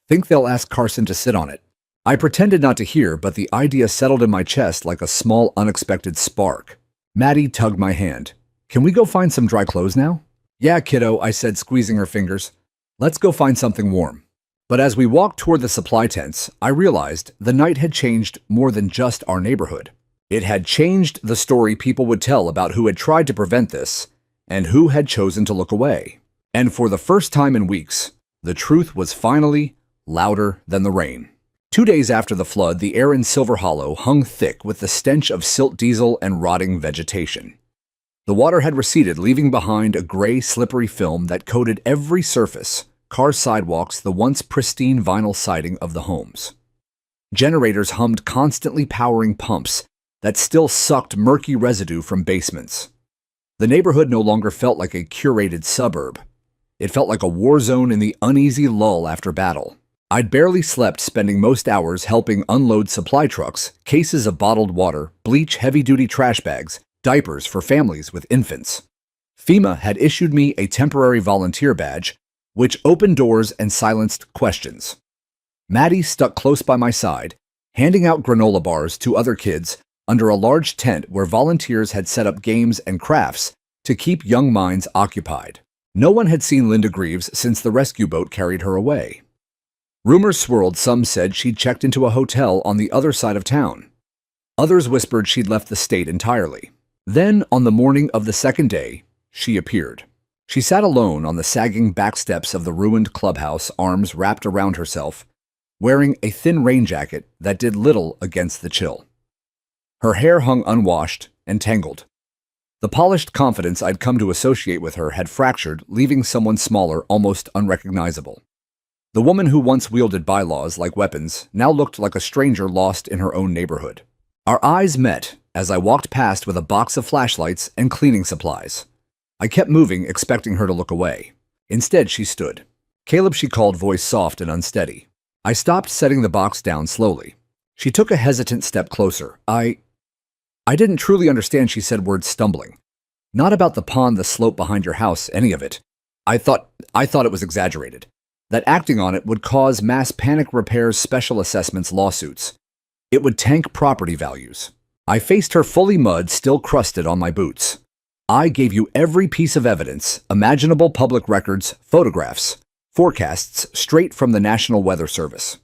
Think they'll ask Carson to sit on it. I pretended not to hear, but the idea settled in my chest like a small, unexpected spark. Maddie tugged my hand. Can we go find some dry clothes now? Yeah, kiddo, I said, squeezing her fingers. Let's go find something warm. But as we walked toward the supply tents, I realized the night had changed more than just our neighborhood. It had changed the story people would tell about who had tried to prevent this and who had chosen to look away. And for the first time in weeks, the truth was finally louder than the rain. 2 days after the flood, the air in Silver Hollow hung thick with the stench of silt diesel and rotting vegetation. The water had receded, leaving behind a gray, slippery film that coated every surface, car sidewalks, the once pristine vinyl siding of the homes. Generators hummed, constantly powering pumps that still sucked murky residue from basements. The neighborhood no longer felt like a curated suburb. It felt like a war zone in the uneasy lull after battle. I'd barely slept, spending most hours helping unload supply trucks, cases of bottled water, bleach, heavy-duty trash bags, diapers for families with infants. FEMA had issued me a temporary volunteer badge, which opened doors and silenced questions. Maddie stuck close by my side, handing out granola bars to other kids under a large tent where volunteers had set up games and crafts to keep young minds occupied. No one had seen Linda Greaves since the rescue boat carried her away. Rumors swirled. Some said she'd checked into a hotel on the other side of town. Others whispered she'd left the state entirely. Then, on the morning of the second day, she appeared. She sat alone on the sagging back steps of the ruined clubhouse, arms wrapped around herself, wearing a thin rain jacket that did little against the chill. Her hair hung unwashed and tangled. The polished confidence I'd come to associate with her had fractured, leaving someone smaller almost unrecognizable. The woman who once wielded bylaws like weapons now looked like a stranger lost in her own neighborhood. Our eyes met as I walked past with a box of flashlights and cleaning supplies. I kept moving, expecting her to look away. Instead, she stood. Caleb, she called, voice soft and unsteady. I stopped, setting the box down slowly. She took a hesitant step closer. I didn't truly understand, she said, words stumbling. Not about the pond, the slope behind your house, any of it. I thought it was exaggerated. That acting on it would cause mass panic repairs, special assessments, lawsuits. It would tank property values. I faced her, fully mud still crusted on my boots. I gave you every piece of evidence, imaginable, public records, photographs, forecasts straight from the National Weather Service.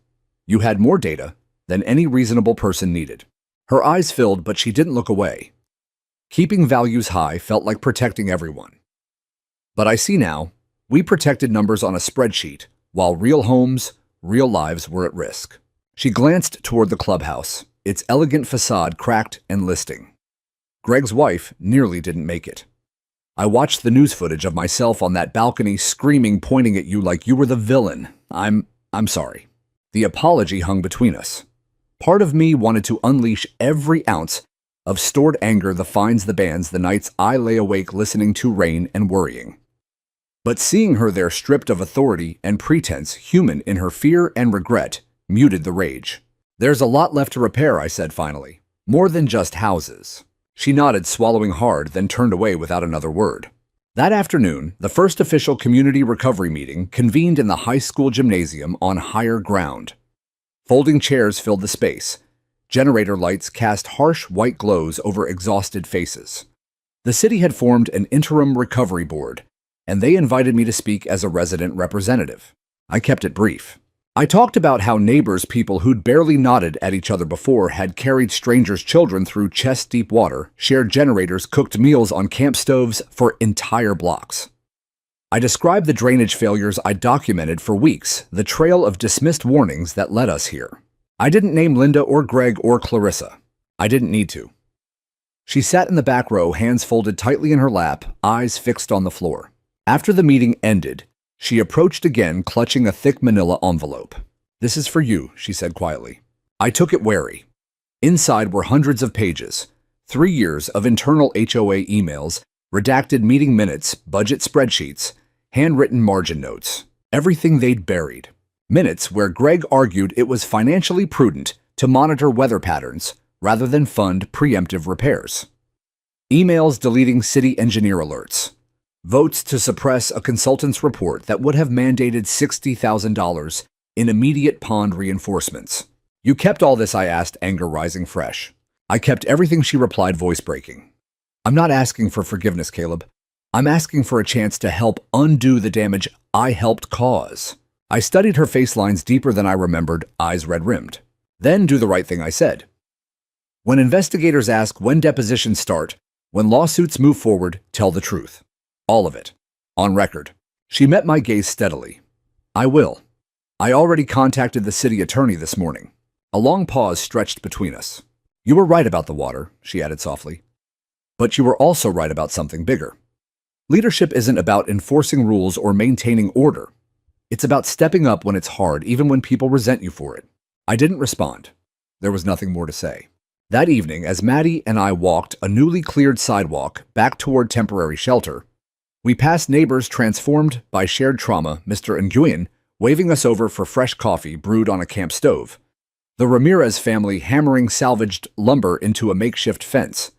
You had more data than any reasonable person needed. Her eyes filled, but she didn't look away. Keeping values high felt like protecting everyone. But I see now, we protected numbers on a spreadsheet, while real homes, real lives were at risk. She glanced toward the clubhouse, its elegant facade cracked and listing. Greg's wife nearly didn't make it. I watched the news footage of myself on that balcony, screaming, pointing at you like you were the villain. I'm sorry. The apology hung between us. Part of me wanted to unleash every ounce of stored anger, the fines, the bans, the nights I lay awake listening to rain and worrying. But seeing her there, stripped of authority and pretense, human in her fear and regret, muted the rage. There's a lot left to repair, I said finally. More than just houses. She nodded, swallowing hard, then turned away without another word. That afternoon, the first official community recovery meeting convened in the high school gymnasium on higher ground. Folding chairs filled the space. Generator lights cast harsh white glows over exhausted faces. The city had formed an interim recovery board, and they invited me to speak as a resident representative. I kept it brief. I talked about how neighbors, people who'd barely nodded at each other before, had carried strangers' children through chest-deep water, shared generators, cooked meals on camp stoves for entire blocks. I described the drainage failures I'd documented for weeks, the trail of dismissed warnings that led us here. I didn't name Linda or Greg or Clarissa. I didn't need to. She sat in the back row, hands folded tightly in her lap, eyes fixed on the floor. After the meeting ended, she approached again, clutching a thick manila envelope. "This is for you," she said quietly. I took it wary. Inside were hundreds of pages, 3 years of internal HOA emails, redacted meeting minutes, budget spreadsheets, handwritten margin notes, everything they'd buried. Minutes where Greg argued it was financially prudent to monitor weather patterns rather than fund preemptive repairs. Emails deleting city engineer alerts. Votes to suppress a consultant's report that would have mandated $60,000 in immediate pond reinforcements. "You kept all this?" I asked, anger rising fresh. "I kept everything," she replied, voice breaking. "I'm not asking for forgiveness, Caleb. I'm asking for a chance to help undo the damage I helped cause." I studied her face lines deeper than I remembered, eyes red-rimmed. "Then do the right thing," I said. "When investigators ask when depositions start, when lawsuits move forward, tell the truth. All of it. On record." She met my gaze steadily. "I will. I already contacted the city attorney this morning." A long pause stretched between us. "You were right about the water," she added softly. "But you were also right about something bigger. Leadership isn't about enforcing rules or maintaining order. It's about stepping up when it's hard, even when people resent you for it." I didn't respond. There was nothing more to say. That evening, as Maddie and I walked a newly cleared sidewalk back toward temporary shelter, we passed neighbors transformed by shared trauma, Mr. Nguyen waving us over for fresh coffee brewed on a camp stove, the Ramirez family hammering salvaged lumber into a makeshift fence,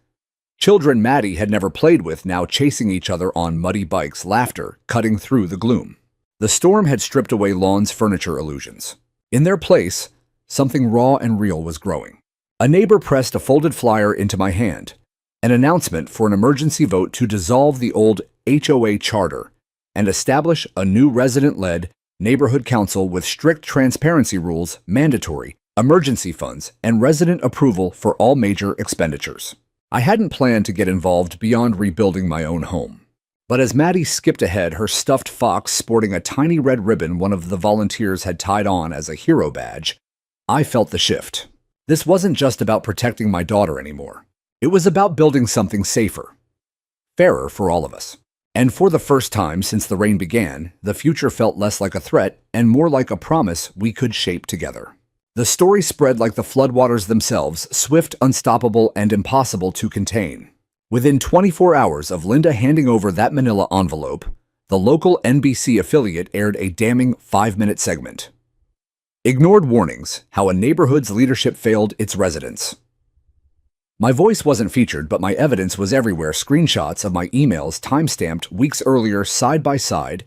children Maddie had never played with now chasing each other on muddy bikes, laughter cutting through the gloom. The storm had stripped away lawn's furniture illusions. In their place, something raw and real was growing. A neighbor pressed a folded flyer into my hand, an announcement for an emergency vote to dissolve the old HOA charter and establish a new resident-led neighborhood council with strict transparency rules, mandatory emergency funds, and resident approval for all major expenditures. I hadn't planned to get involved beyond rebuilding my own home. But as Maddie skipped ahead, her stuffed fox sporting a tiny red ribbon one of the volunteers had tied on as a hero badge, I felt the shift. This wasn't just about protecting my daughter anymore. It was about building something safer, fairer for all of us. And for the first time since the rain began, the future felt less like a threat and more like a promise we could shape together. The story spread like the floodwaters themselves, swift, unstoppable, and impossible to contain. Within 24 hours of Linda handing over that manila envelope, the local NBC affiliate aired a damning 5-minute segment. Ignored warnings, how a neighborhood's leadership failed its residents. My voice wasn't featured, but my evidence was everywhere. Screenshots of my emails time-stamped weeks earlier side by side,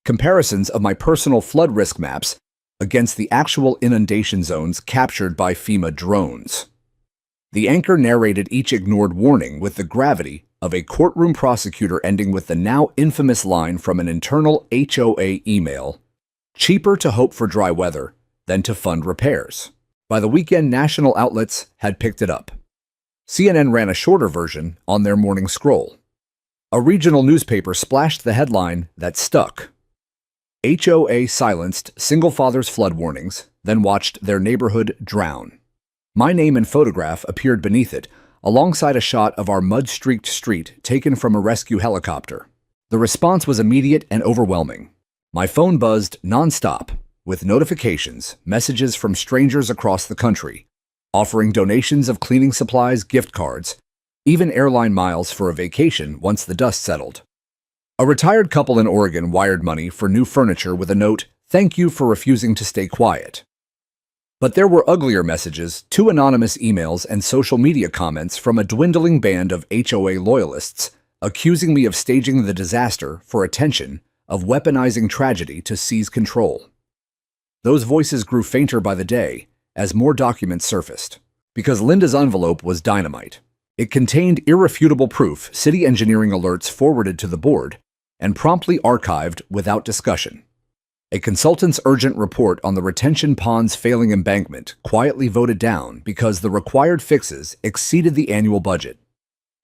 comparisons of my personal flood risk maps against the actual inundation zones captured by FEMA drones. The anchor narrated each ignored warning with the gravity of a courtroom prosecutor, ending with the now infamous line from an internal HOA email, "Cheaper to hope for dry weather than to fund repairs." By the weekend, national outlets had picked it up. CNN ran a shorter version on their morning scroll. A regional newspaper splashed the headline that stuck. HOA silenced single father's flood warnings, then watched their neighborhood drown. My name and photograph appeared beneath it, alongside a shot of our mud-streaked street taken from a rescue helicopter. The response was immediate and overwhelming. My phone buzzed nonstop, with notifications, messages from strangers across the country, offering donations of cleaning supplies, gift cards, even airline miles for a vacation once the dust settled. A retired couple in Oregon wired money for new furniture with a note, "Thank you for refusing to stay quiet." But there were uglier messages, 2 anonymous emails, and social media comments from a dwindling band of HOA loyalists accusing me of staging the disaster for attention, of weaponizing tragedy to seize control. Those voices grew fainter by the day as more documents surfaced. Because Linda's envelope was dynamite. It contained irrefutable proof, city engineering alerts forwarded to the board, and promptly archived without discussion. A consultant's urgent report on the retention pond's failing embankment quietly voted down because the required fixes exceeded the annual budget.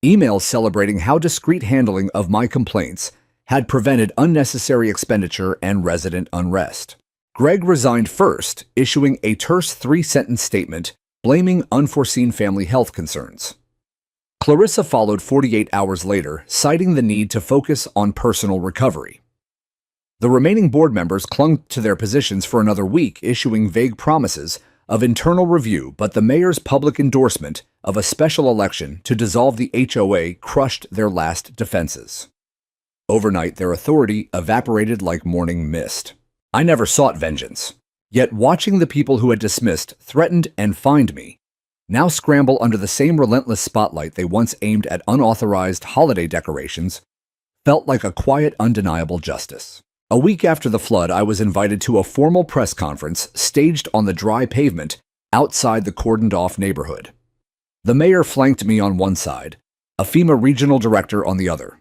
Emails celebrating how discreet handling of my complaints had prevented unnecessary expenditure and resident unrest. Greg resigned first, issuing a terse 3-sentence statement blaming unforeseen family health concerns. Clarissa followed 48 hours later, citing the need to focus on personal recovery. The remaining board members clung to their positions for another week, issuing vague promises of internal review, but the mayor's public endorsement of a special election to dissolve the HOA crushed their last defenses. Overnight, their authority evaporated like morning mist. I never sought vengeance. Yet watching the people who had dismissed, threatened, and fined me now scramble under the same relentless spotlight they once aimed at unauthorized holiday decorations felt like a quiet, undeniable justice. A week after the flood, I was invited to a formal press conference staged on the dry pavement outside the cordoned-off neighborhood. The mayor flanked me on one side, a FEMA regional director on the other.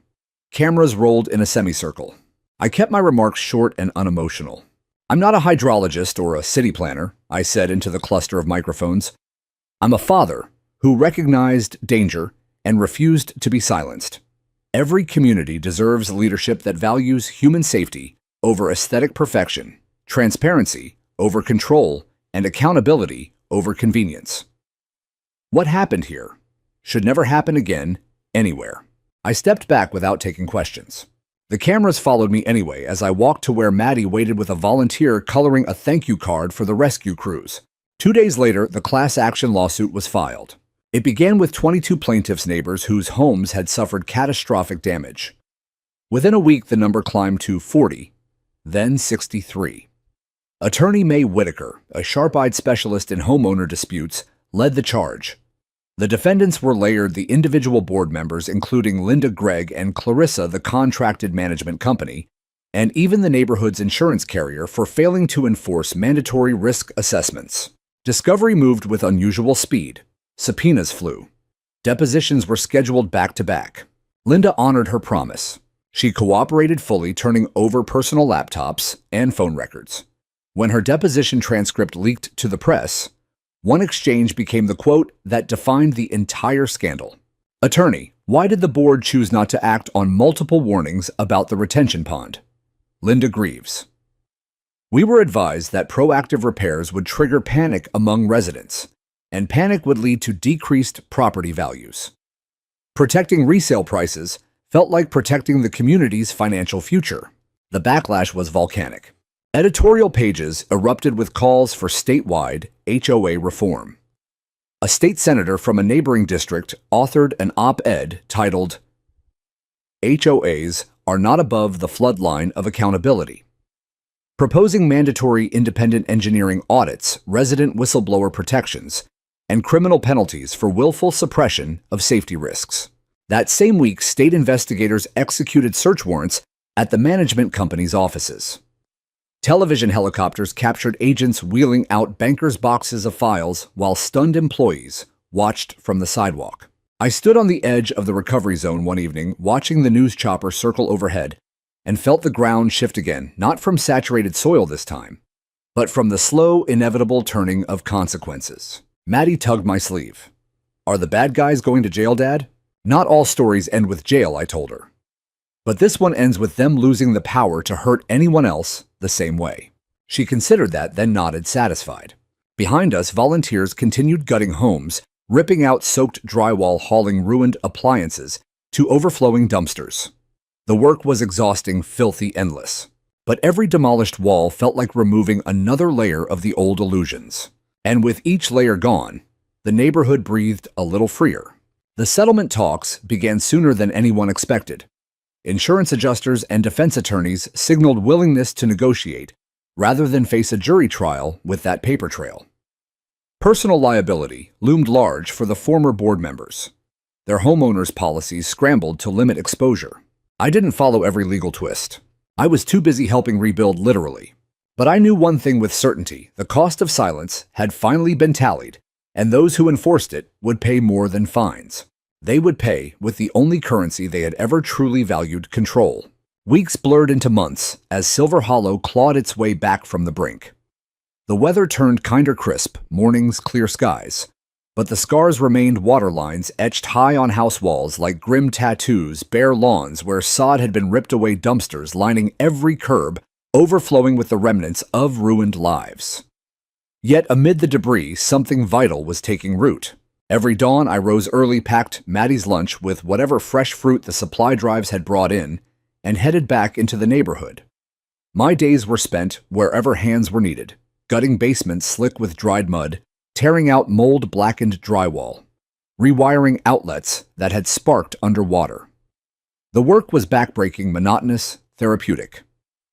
Cameras rolled in a semicircle. I kept my remarks short and unemotional. "I'm not a hydrologist or a city planner," I said into the cluster of microphones. "I'm a father who recognized danger and refused to be silenced. Every community deserves leadership that values human safety over aesthetic perfection, transparency over control, and accountability over convenience. What happened here should never happen again, anywhere." I stepped back without taking questions. The cameras followed me anyway as I walked to where Maddie waited with a volunteer coloring a thank you card for the rescue crews. 2 days later, the class action lawsuit was filed. It began with 22 plaintiffs' neighbors whose homes had suffered catastrophic damage. Within a week, the number climbed to 40, then 63. Attorney May Whitaker, a sharp-eyed specialist in homeowner disputes, led the charge. The defendants were layered the individual board members, including Linda Gregg and Clarissa, the contracted management company, and even the neighborhood's insurance carrier for failing to enforce mandatory risk assessments. Discovery moved with unusual speed. Subpoenas flew. Depositions were scheduled back-to-back. Linda honored her promise. She cooperated fully, turning over personal laptops and phone records. When her deposition transcript leaked to the press, one exchange became the quote that defined the entire scandal. "Attorney, why did the board choose not to act on multiple warnings about the retention pond?" Linda Greaves. "We were advised that proactive repairs would trigger panic among residents, and panic would lead to decreased property values. Protecting resale prices felt like protecting the community's financial future." The backlash was volcanic. Editorial pages erupted with calls for statewide HOA reform. A state senator from a neighboring district authored an op-ed titled, "HOAs are not above the flood line of accountability," proposing mandatory independent engineering audits, resident whistleblower protections, and criminal penalties for willful suppression of safety risks. That same week, state investigators executed search warrants at the management company's offices. Television helicopters captured agents wheeling out bankers' boxes of files while stunned employees watched from the sidewalk. I stood on the edge of the recovery zone one evening, watching the news chopper circle overhead, and felt the ground shift again, not from saturated soil this time, but from the slow, inevitable turning of consequences. Maddie tugged my sleeve. "Are the bad guys going to jail, Dad?" "Not all stories end with jail," I told her. "But this one ends with them losing the power to hurt anyone else the same way." She considered that, then nodded, satisfied. Behind us, volunteers continued gutting homes, ripping out soaked drywall, hauling ruined appliances to overflowing dumpsters. The work was exhausting, filthy, endless. But every demolished wall felt like removing another layer of the old illusions. And with each layer gone, the neighborhood breathed a little freer. The settlement talks began sooner than anyone expected. Insurance adjusters and defense attorneys signaled willingness to negotiate rather than face a jury trial with that paper trail. Personal liability loomed large for the former board members. Their homeowners' policies scrambled to limit exposure. I didn't follow every legal twist. I was too busy helping rebuild, literally. But I knew one thing with certainty: the cost of silence had finally been tallied, and those who enforced it would pay more than fines. They would pay with the only currency they had ever truly valued: control. Weeks blurred into months as Silver Hollow clawed its way back from the brink. The weather turned kinder crisp, mornings clear skies, but the scars remained waterlines etched high on house walls like grim tattoos, bare lawns where sod had been ripped away, dumpsters lining every curb, overflowing with the remnants of ruined lives. Yet amid the debris, something vital was taking root. Every dawn, I rose early, packed Maddie's lunch with whatever fresh fruit the supply drives had brought in, and headed back into the neighborhood. My days were spent wherever hands were needed, gutting basements slick with dried mud, tearing out mold-blackened drywall, rewiring outlets that had sparked underwater. The work was backbreaking, monotonous, therapeutic,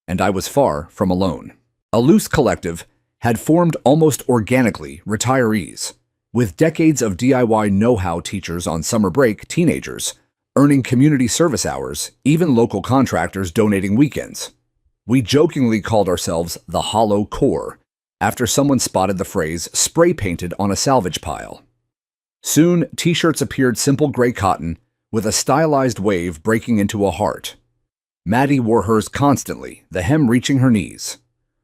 and I was far from alone. A loose collective had formed almost organically, retirees, with decades of DIY know-how, teachers on summer break, teenagers earning community service hours, even local contractors donating weekends. We jokingly called ourselves the Hollow Core, after someone spotted the phrase spray-painted on a salvage pile. Soon, t-shirts appeared, simple gray cotton, with a stylized wave breaking into a heart. Maddie wore hers constantly, the hem reaching her knees.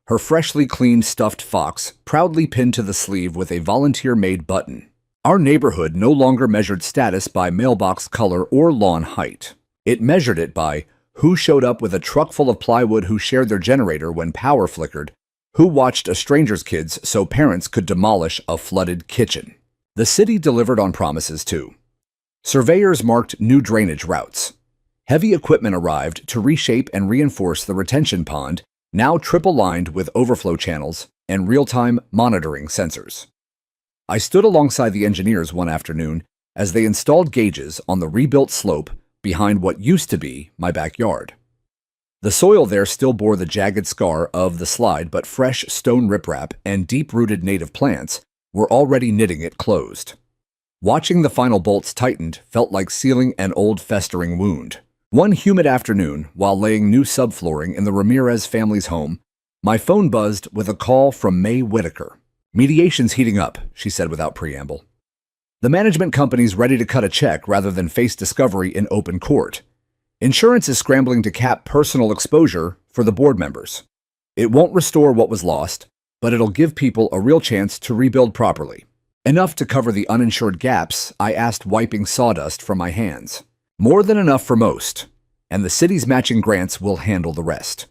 Her freshly cleaned stuffed fox proudly pinned to the sleeve with a volunteer-made button. Our neighborhood no longer measured status by mailbox color or lawn height. It measured it by who showed up with a truck full of plywood, who shared their generator when power flickered, who watched a stranger's kids so parents could demolish a flooded kitchen. The city delivered on promises too. Surveyors marked new drainage routes. Heavy equipment arrived to reshape and reinforce the retention pond, now triple-lined with overflow channels and real-time monitoring sensors. I stood alongside the engineers one afternoon as they installed gauges on the rebuilt slope behind what used to be my backyard. The soil there still bore the jagged scar of the slide, but fresh stone riprap and deep-rooted native plants were already knitting it closed. Watching the final bolts tightened felt like sealing an old festering wound. One humid afternoon, while laying new subflooring in the Ramirez family's home, my phone buzzed with a call from May Whitaker. "Mediation's heating up," she said without preamble. "The management company's ready to cut a check rather than face discovery in open court. Insurance is scrambling to cap personal exposure for the board members. It won't restore what was lost, but it'll give people a real chance to rebuild properly. Enough to cover the uninsured gaps," I asked, wiping sawdust from my hands. "More than enough for most, and the city's matching grants will handle the rest.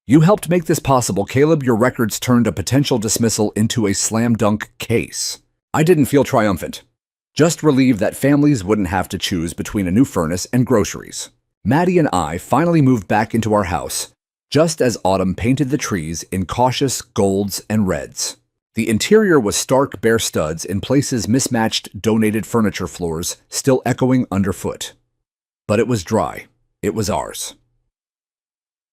You helped make this possible, Caleb. Your records turned a potential dismissal into a slam-dunk case." I didn't feel triumphant, just relieved that families wouldn't have to choose between a new furnace and groceries. Maddie and I finally moved back into our house, just as autumn painted the trees in cautious golds and reds. The interior was stark, bare studs, in places mismatched donated furniture floors still echoing underfoot. But it was dry. It was ours.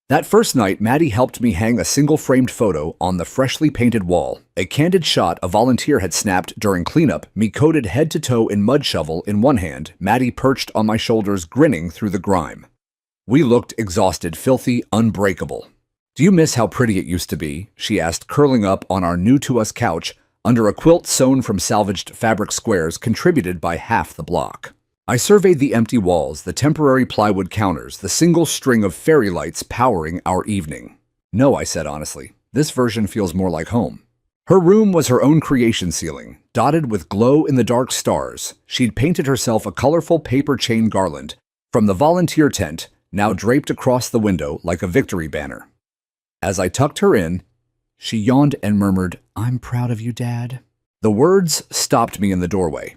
That first night, Maddie helped me hang a single-framed photo on the freshly painted wall, a candid shot a volunteer had snapped during cleanup, me coated head to toe in mud, shovel in one hand, Maddie perched on my shoulders, grinning through the grime. We looked exhausted, filthy, unbreakable. "Do you miss how pretty it used to be?" she asked, curling up on our new-to-us couch under a quilt sewn from salvaged fabric squares contributed by half the block. I surveyed the empty walls, the temporary plywood counters, the single string of fairy lights powering our evening. "No," I said honestly, "this version feels more like home." Her room was her own creation, ceiling dotted with glow-in-the-dark stars. She'd painted herself a colorful paper chain garland from the volunteer tent, now draped across the window like a victory banner. As I tucked her in, she yawned and murmured, "I'm proud of you, Dad." The words stopped me in the doorway.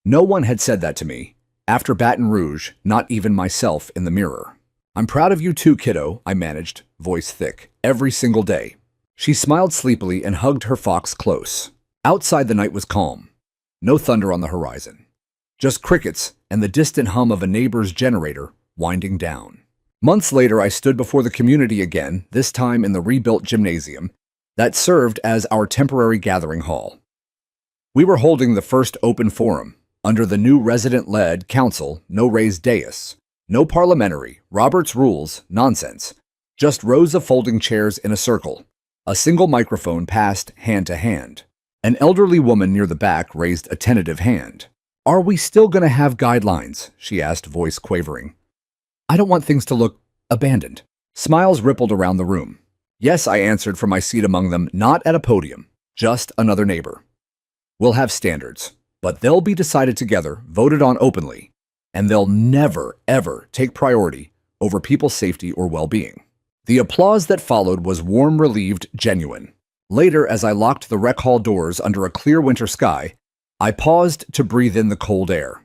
No one had said that to me. After Baton Rouge, not even myself in the mirror. "I'm proud of you too, kiddo," I managed, voice thick, "every single day." She smiled sleepily and hugged her fox close. Outside, the night was calm. No thunder on the horizon. Just crickets and the distant hum of a neighbor's generator winding down. Months later, I stood before the community again, this time in the rebuilt gymnasium that served as our temporary gathering hall. We were holding the first open forum under the new resident-led council, no raised dais, no parliamentary, Robert's rules, nonsense, just rows of folding chairs in a circle, a single microphone passed hand to hand. An elderly woman near the back raised a tentative hand. "Are we still going to have guidelines?" she asked, voice quavering. "I don't want things to look abandoned." Smiles rippled around the room. "Yes," I answered from my seat among them, not at a podium, just another neighbor. "We'll have standards, but they'll be decided together, voted on openly, and they'll never, ever take priority over people's safety or well-being." The applause that followed was warm, relieved, genuine. Later, as I locked the rec hall doors under a clear winter sky, I paused to breathe in the cold air.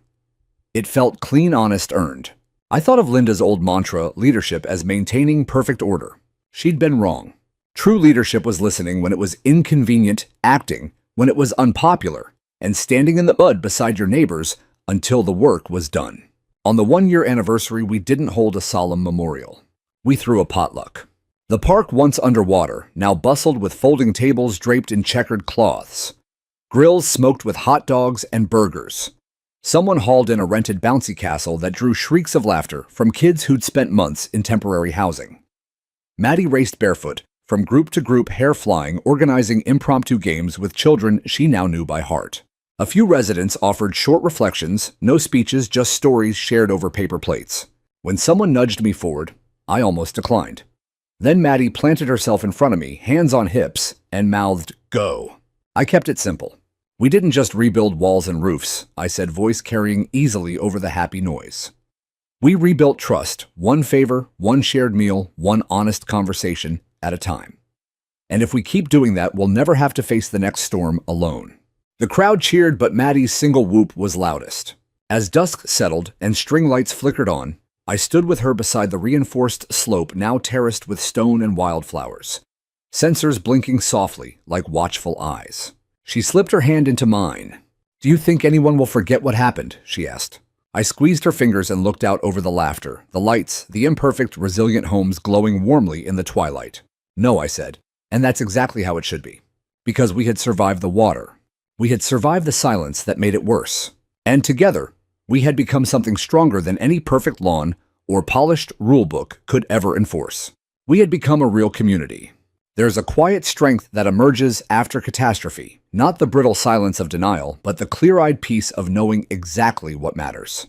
It felt clean, honest, earned. I thought of Linda's old mantra, leadership, as maintaining perfect order. She'd been wrong. True leadership was listening when it was inconvenient, acting when it was unpopular, and standing in the mud beside your neighbors until the work was done. On the 1-year anniversary, we didn't hold a solemn memorial. We threw a potluck. The park, once underwater, now bustled with folding tables draped in checkered cloths. Grills smoked with hot dogs and burgers. Someone hauled in a rented bouncy castle that drew shrieks of laughter from kids who'd spent months in temporary housing. Maddie raced barefoot, from group to group, hair flying, organizing impromptu games with children she now knew by heart. A few residents offered short reflections, no speeches, just stories shared over paper plates. When someone nudged me forward, I almost declined. Then Maddie planted herself in front of me, hands on hips, and mouthed, "Go." I kept it simple. We didn't just rebuild walls and roofs, I said, voice carrying easily over the happy noise. We rebuilt trust, one favor, one shared meal, one honest conversation at a time. And if we keep doing that, we'll never have to face the next storm alone. The crowd cheered, but Maddie's single whoop was loudest. As dusk settled and string lights flickered on, I stood with her beside the reinforced slope now terraced with stone and wildflowers, sensors blinking softly like watchful eyes. She slipped her hand into mine. "Do you think anyone will forget what happened?" she asked. I squeezed her fingers and looked out over the laughter, the lights, the imperfect, resilient homes glowing warmly in the twilight. "No," I said, and that's exactly how it should be. Because we had survived the water. We had survived the silence that made it worse. And together, we had become something stronger than any perfect lawn or polished rulebook could ever enforce. We had become a real community. There's a quiet strength that emerges after catastrophe, not the brittle silence of denial, but the clear-eyed peace of knowing exactly what matters.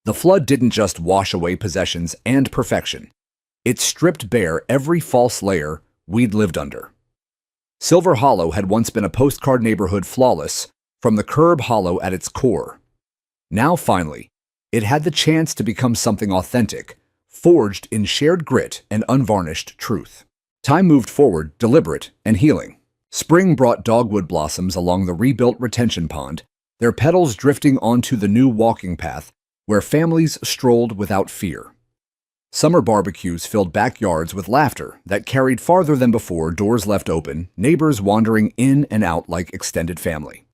The flood didn't just wash away possessions and perfection. It stripped bare every false layer we'd lived under. Silver Hollow had once been a postcard neighborhood, flawless from the curb, hollow at its core. Now, finally, it had the chance to become something authentic, forged in shared grit and unvarnished truth. Time moved forward, deliberate and healing. Spring brought dogwood blossoms along the rebuilt retention pond, their petals drifting onto the new walking path where families strolled without fear. Summer barbecues filled backyards with laughter that carried farther than before, doors left open, neighbors wandering in and out like extended family.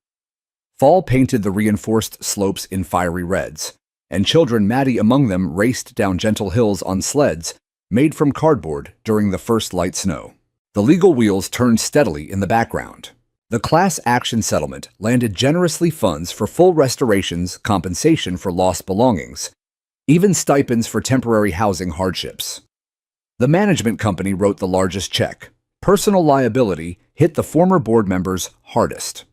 Fall painted the reinforced slopes in fiery reds, and children, Maddie among them, raced down gentle hills on sleds made from cardboard during the first light snow. The legal wheels turned steadily in the background. The class action settlement landed generously funds for full restorations, compensation for lost belongings, even stipends for temporary housing hardships. The management company wrote the largest check. Personal liability hit the former board members hardest.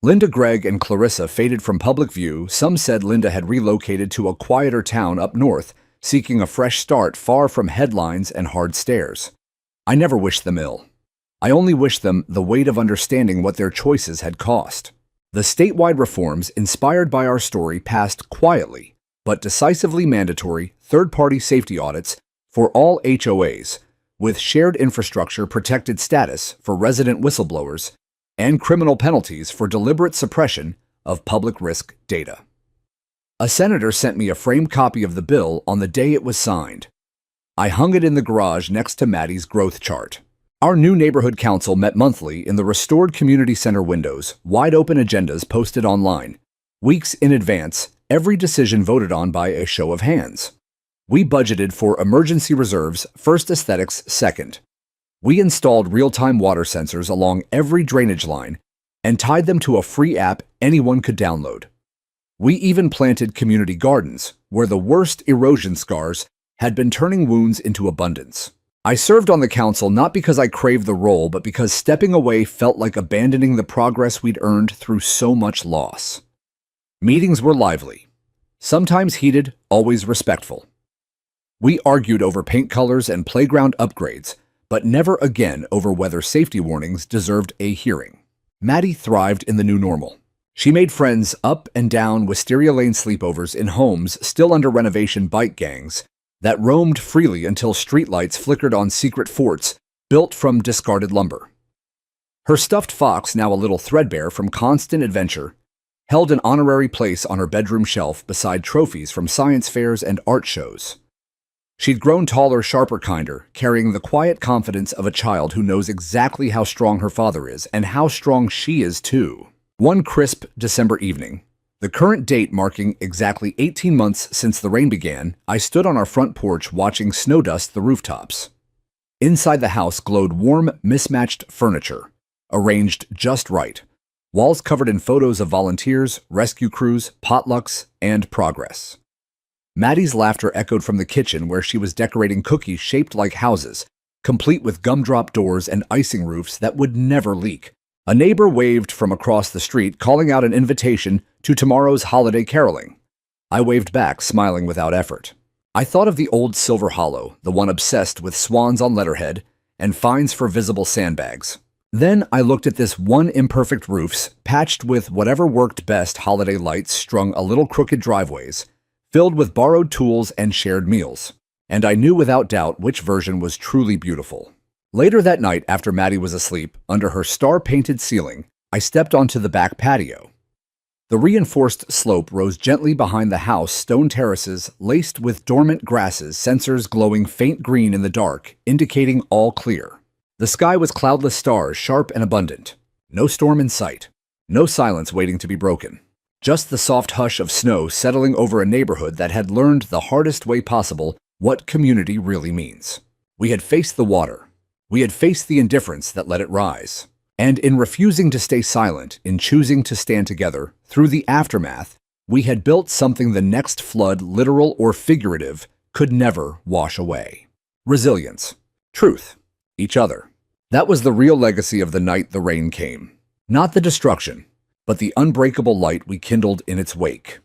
Linda, Greg, and Clarissa faded from public view. Some said Linda had relocated to a quieter town up north, seeking a fresh start far from headlines and hard stares. I never wished them ill. I only wished them the weight of understanding what their choices had cost. The statewide reforms inspired by our story passed quietly, but decisively mandatory third-party safety audits for all HOAs, with shared infrastructure protected status for resident whistleblowers, and criminal penalties for deliberate suppression of public risk data. A senator sent me a framed copy of the bill on the day it was signed. I hung it in the garage next to Maddie's growth chart. Our new neighborhood council met monthly in the restored community center windows, wide-open agendas posted online. Weeks in advance, every decision voted on by a show of hands. We budgeted for emergency reserves, first, aesthetics second. We installed real-time water sensors along every drainage line and tied them to a free app anyone could download. We even planted community gardens, where the worst erosion scars had been turning wounds into abundance. I served on the council not because I craved the role, but because stepping away felt like abandoning the progress we'd earned through so much loss. Meetings were lively, sometimes heated, always respectful. We argued over paint colors and playground upgrades, but never again over whether safety warnings deserved a hearing. Maddie thrived in the new normal. She made friends up and down Wisteria Lane sleepovers in homes still under renovation, bike gangs that roamed freely until streetlights flickered on secret forts built from discarded lumber. Her stuffed fox, now a little threadbare from constant adventure, held an honorary place on her bedroom shelf beside trophies from science fairs and art shows. She'd grown taller, sharper, kinder, carrying the quiet confidence of a child who knows exactly how strong her father is and how strong she is too. One crisp December evening, the current date marking exactly 18 months since the rain began, I stood on our front porch watching snow dust the rooftops. Inside the house glowed warm, mismatched furniture, arranged just right, walls covered in photos of volunteers, rescue crews, potlucks, and progress. Maddie's laughter echoed from the kitchen where she was decorating cookies shaped like houses, complete with gumdrop doors and icing roofs that would never leak. A neighbor waved from across the street, calling out an invitation to tomorrow's holiday caroling. I waved back, smiling without effort. I thought of the old silver hollow, the one obsessed with swans on letterhead and fines for visible sandbags. Then I looked at this one imperfect roofs, patched with whatever worked best holiday lights strung a little crooked driveways, filled with borrowed tools and shared meals. And I knew without doubt which version was truly beautiful. Later that night, after Maddie was asleep, under her star-painted ceiling, I stepped onto the back patio. The reinforced slope rose gently behind the house, stone terraces laced with dormant grasses, sensors glowing faint green in the dark, indicating all clear. The sky was cloudless stars, sharp and abundant. No storm in sight. No silence waiting to be broken. Just the soft hush of snow settling over a neighborhood that had learned the hardest way possible what community really means. We had faced the water. We had faced the indifference that let it rise. And in refusing to stay silent, in choosing to stand together, through the aftermath, we had built something the next flood, literal or figurative, could never wash away. Resilience. Truth. Each other. That was the real legacy of the night the rain came. Not the destruction, but the unbreakable light we kindled in its wake.